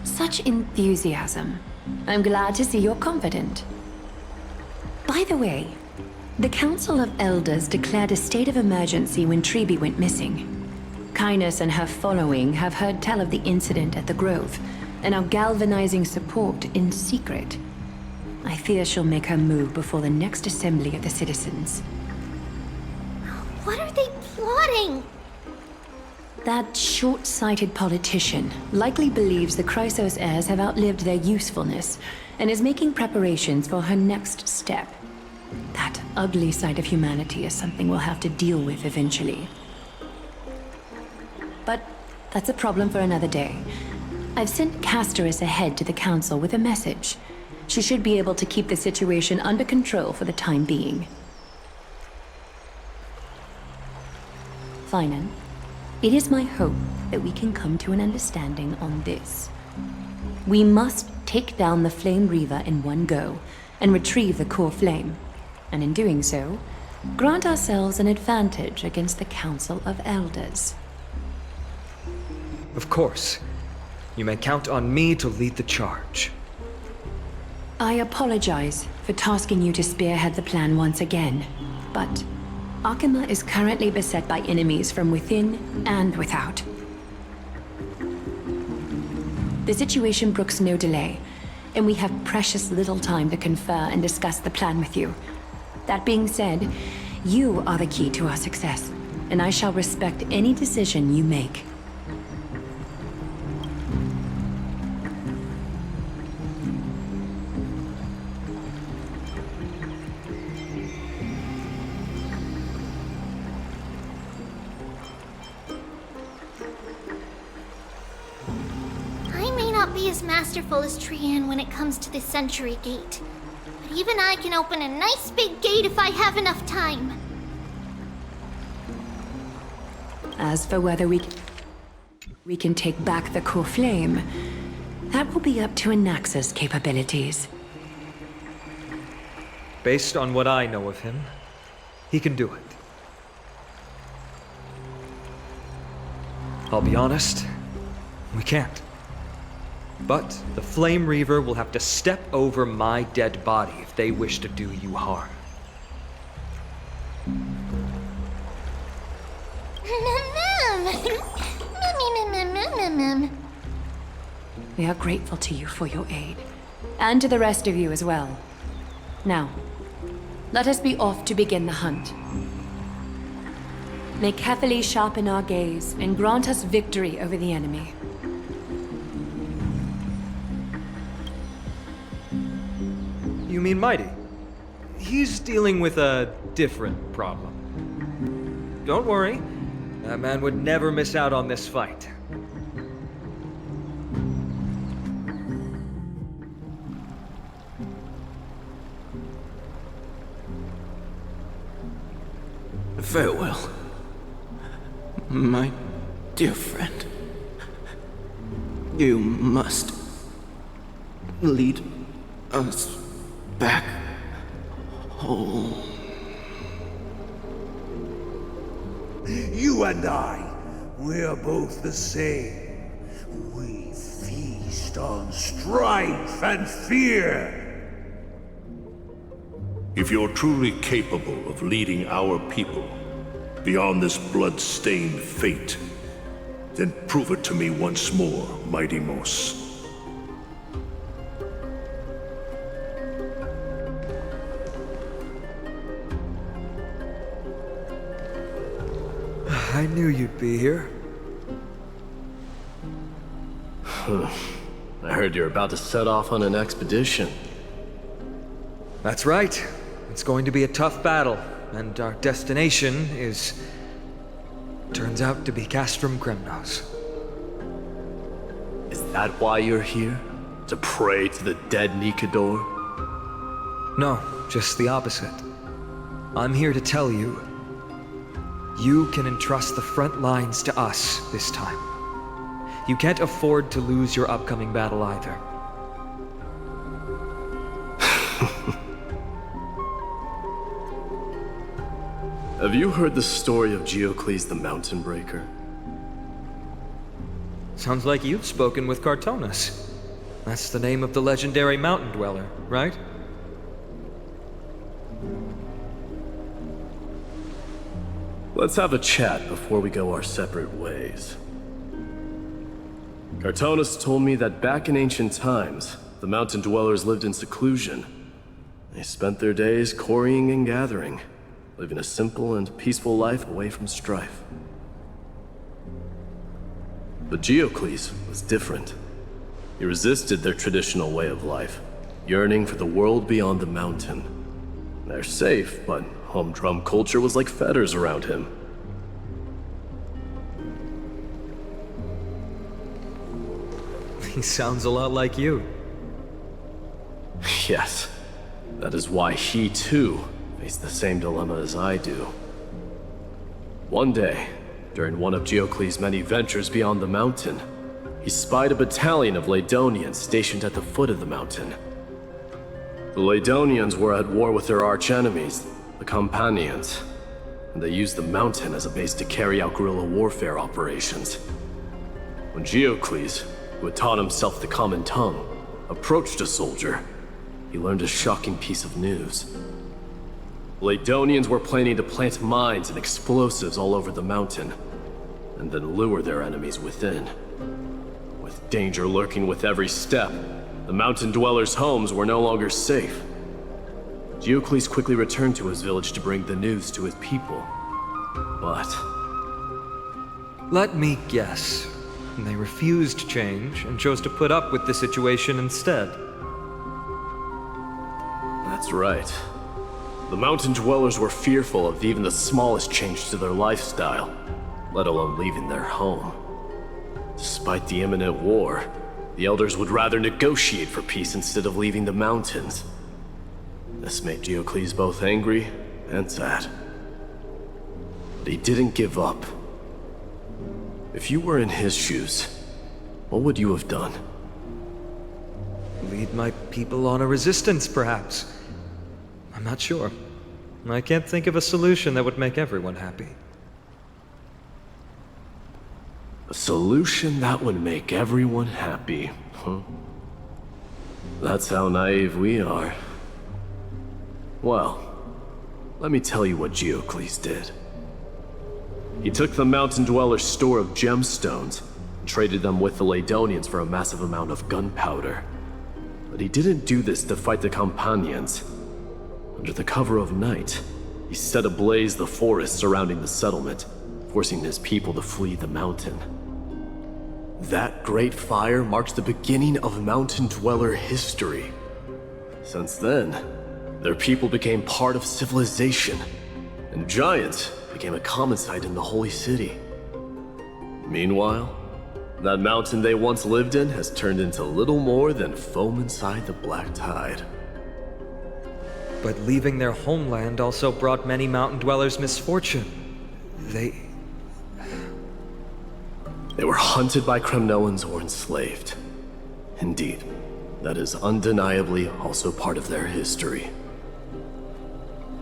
Speaker 14: Such enthusiasm. I'm glad to see you're confident. By the way, the Council of Elders declared a state of emergency when Treeby went missing. Kynus and her following have heard tell of the incident at the Grove, and are galvanizing support in secret. I fear she'll make her move before the next assembly of the citizens.
Speaker 1: What are they plotting?
Speaker 14: That short-sighted politician likely believes the Chrysos heirs have outlived their usefulness, and is making preparations for her next step. That ugly side of humanity is something we'll have to deal with eventually. But that's a problem for another day. I've sent Casterus ahead to the council with a message. She should be able to keep the situation under control for the time being. Finan, it is my hope that we can come to an understanding on this. We must take down the Flame Reaver in one go, and retrieve the core flame. And in doing so, grant ourselves an advantage against the Council of Elders.
Speaker 6: Of course. You may count on me to lead the charge.
Speaker 14: I apologize for tasking you to spearhead the plan once again, but Okima is currently beset by enemies from within and without. The situation brooks no delay, and we have precious little time to confer and discuss the plan with you. That being said, you are the key to our success, and I shall respect any decision you make.
Speaker 1: As masterful as Trian when it comes to the Century Gate. But even I can open a nice big gate if I have enough time.
Speaker 14: As for whether we can take back the core flame, that will be up to Anaxa's capabilities.
Speaker 6: Based on what I know of him, he can do it. I'll be honest, we can't. But the Flame Reaver will have to step over my dead body if they wish to do you harm.
Speaker 14: We are grateful to you for your aid, and to the rest of you as well. Now, let us be off to begin the hunt. May Kefali sharpen our gaze and grant us victory over the enemy.
Speaker 6: You mean Mighty? He's dealing with a different problem. Don't worry, that man would never miss out on this fight.
Speaker 8: Farewell, my dear friend. You must lead us back home.
Speaker 12: You and I, we're both the same. We feast on strife and fear.
Speaker 11: If you're truly capable of leading our people beyond this blood-stained fate, then prove it to me once more, Mighty Mos.
Speaker 6: I knew you'd be here.
Speaker 5: I heard you're about to set off on an expedition.
Speaker 6: That's right. It's going to be a tough battle, and our destination turns out to be Castrum Kremnos.
Speaker 5: Is that why you're here? To pray to the dead Nikador?
Speaker 6: No, just the opposite. I'm here to tell you, you can entrust the front lines to us this time. You can't afford to lose your upcoming battle either.
Speaker 5: Have you heard the story of Geocles the Mountain Breaker?
Speaker 6: Sounds like you've spoken with Cartonus. That's the name of the legendary mountain dweller, right?
Speaker 5: Let's have a chat before we go our separate ways. Cartonus told me that back in ancient times, the mountain dwellers lived in seclusion. They spent their days quarrying and gathering, living a simple and peaceful life away from strife. But Geocles was different. He resisted their traditional way of life, yearning for the world beyond the mountain. They're safe, but humdrum culture was like fetters around him.
Speaker 6: He sounds a lot like you.
Speaker 5: Yes, that is why he too faced the same dilemma as I do. One day, during one of Geocles' many ventures beyond the mountain, he spied a battalion of Ladonians stationed at the foot of the mountain. The Ladonians were at war with their arch-enemies, the Companions, and they used the mountain as a base to carry out guerrilla warfare operations. When Geocles, who had taught himself the common tongue, approached a soldier, he learned a shocking piece of news. Ladonians were planning to plant mines and explosives all over the mountain, and then lure their enemies within. With danger lurking with every step, the mountain dwellers' homes were no longer safe. Geocles quickly returned to his village to bring the news to his people. But...
Speaker 6: let me guess. They refused change and chose to put up with the situation instead.
Speaker 5: That's right. The mountain dwellers were fearful of even the smallest change to their lifestyle, let alone leaving their home. Despite the imminent war, the elders would rather negotiate for peace instead of leaving the mountains. This made Geocles both angry and sad. But he didn't give up. If you were in his shoes, what would you have done?
Speaker 6: Lead my people on a resistance, perhaps. I'm not sure. I can't think of a solution that would make everyone happy.
Speaker 5: A solution that would make everyone happy, huh? That's how naive we are. Well, let me tell you what Geocles did. He took the mountain dwellers' store of gemstones and traded them with the Ladonians for a massive amount of gunpowder. But he didn't do this to fight the Companions. Under the cover of night, he set ablaze the forest surrounding the settlement, forcing his people to flee the mountain. That great fire marked the beginning of mountain dweller history. Since then, their people became part of civilization, and giants became a common sight in the holy city. Meanwhile, that mountain they once lived in has turned into little more than foam inside the black tide.
Speaker 6: But leaving their homeland also brought many mountain dwellers misfortune. They
Speaker 5: were hunted by Kremnoans or enslaved. Indeed, that is undeniably also part of their history.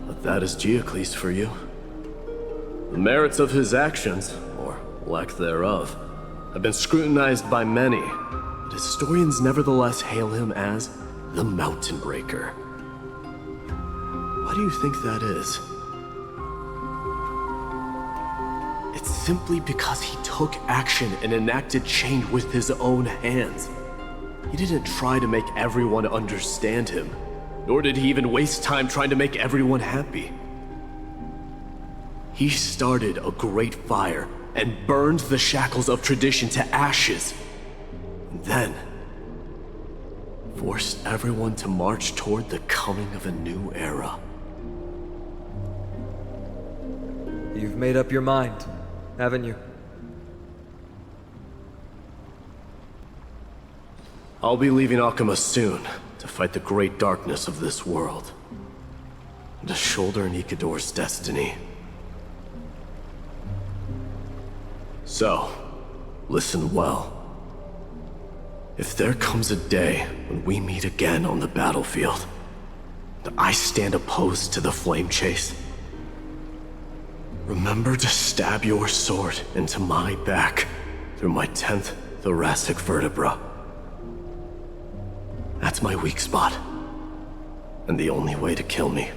Speaker 5: But that is Geocles for you. The merits of his actions, or lack thereof, have been scrutinized by many, but historians nevertheless hail him as the Mountain Breaker. Why do you think that is? It's simply because he took action and enacted change with his own hands. He didn't try to make everyone understand him, nor did he even waste time trying to make everyone happy. He started a great fire and burned the shackles of tradition to ashes. And then forced everyone to march toward the coming of a new era.
Speaker 6: You've made up your mind, haven't you?
Speaker 5: I'll be leaving Akuma soon to fight the great darkness of this world. And to shoulder Nikador's destiny. So, listen well. If there comes a day when we meet again on the battlefield, and I stand opposed to the flame chase, remember to stab your sword into my back through my 10th thoracic vertebra. That's my weak spot, and the only way to kill me.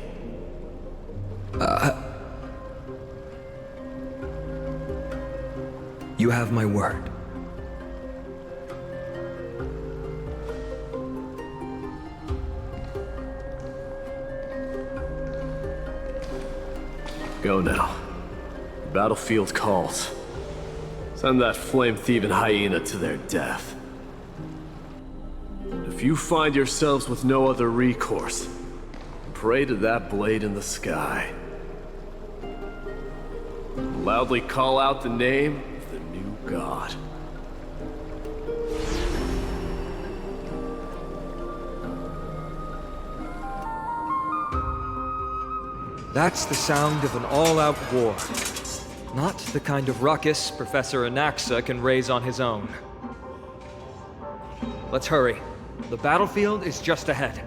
Speaker 6: You have my word.
Speaker 5: Go now. The battlefield calls. Send that flame-thieving hyena to their death. If you find yourselves with no other recourse, pray to that blade in the sky. Loudly call out the name of the new god.
Speaker 6: That's the sound of an all-out war. Not the kind of ruckus Professor Anaxa can raise on his own. Let's hurry. The battlefield is just ahead.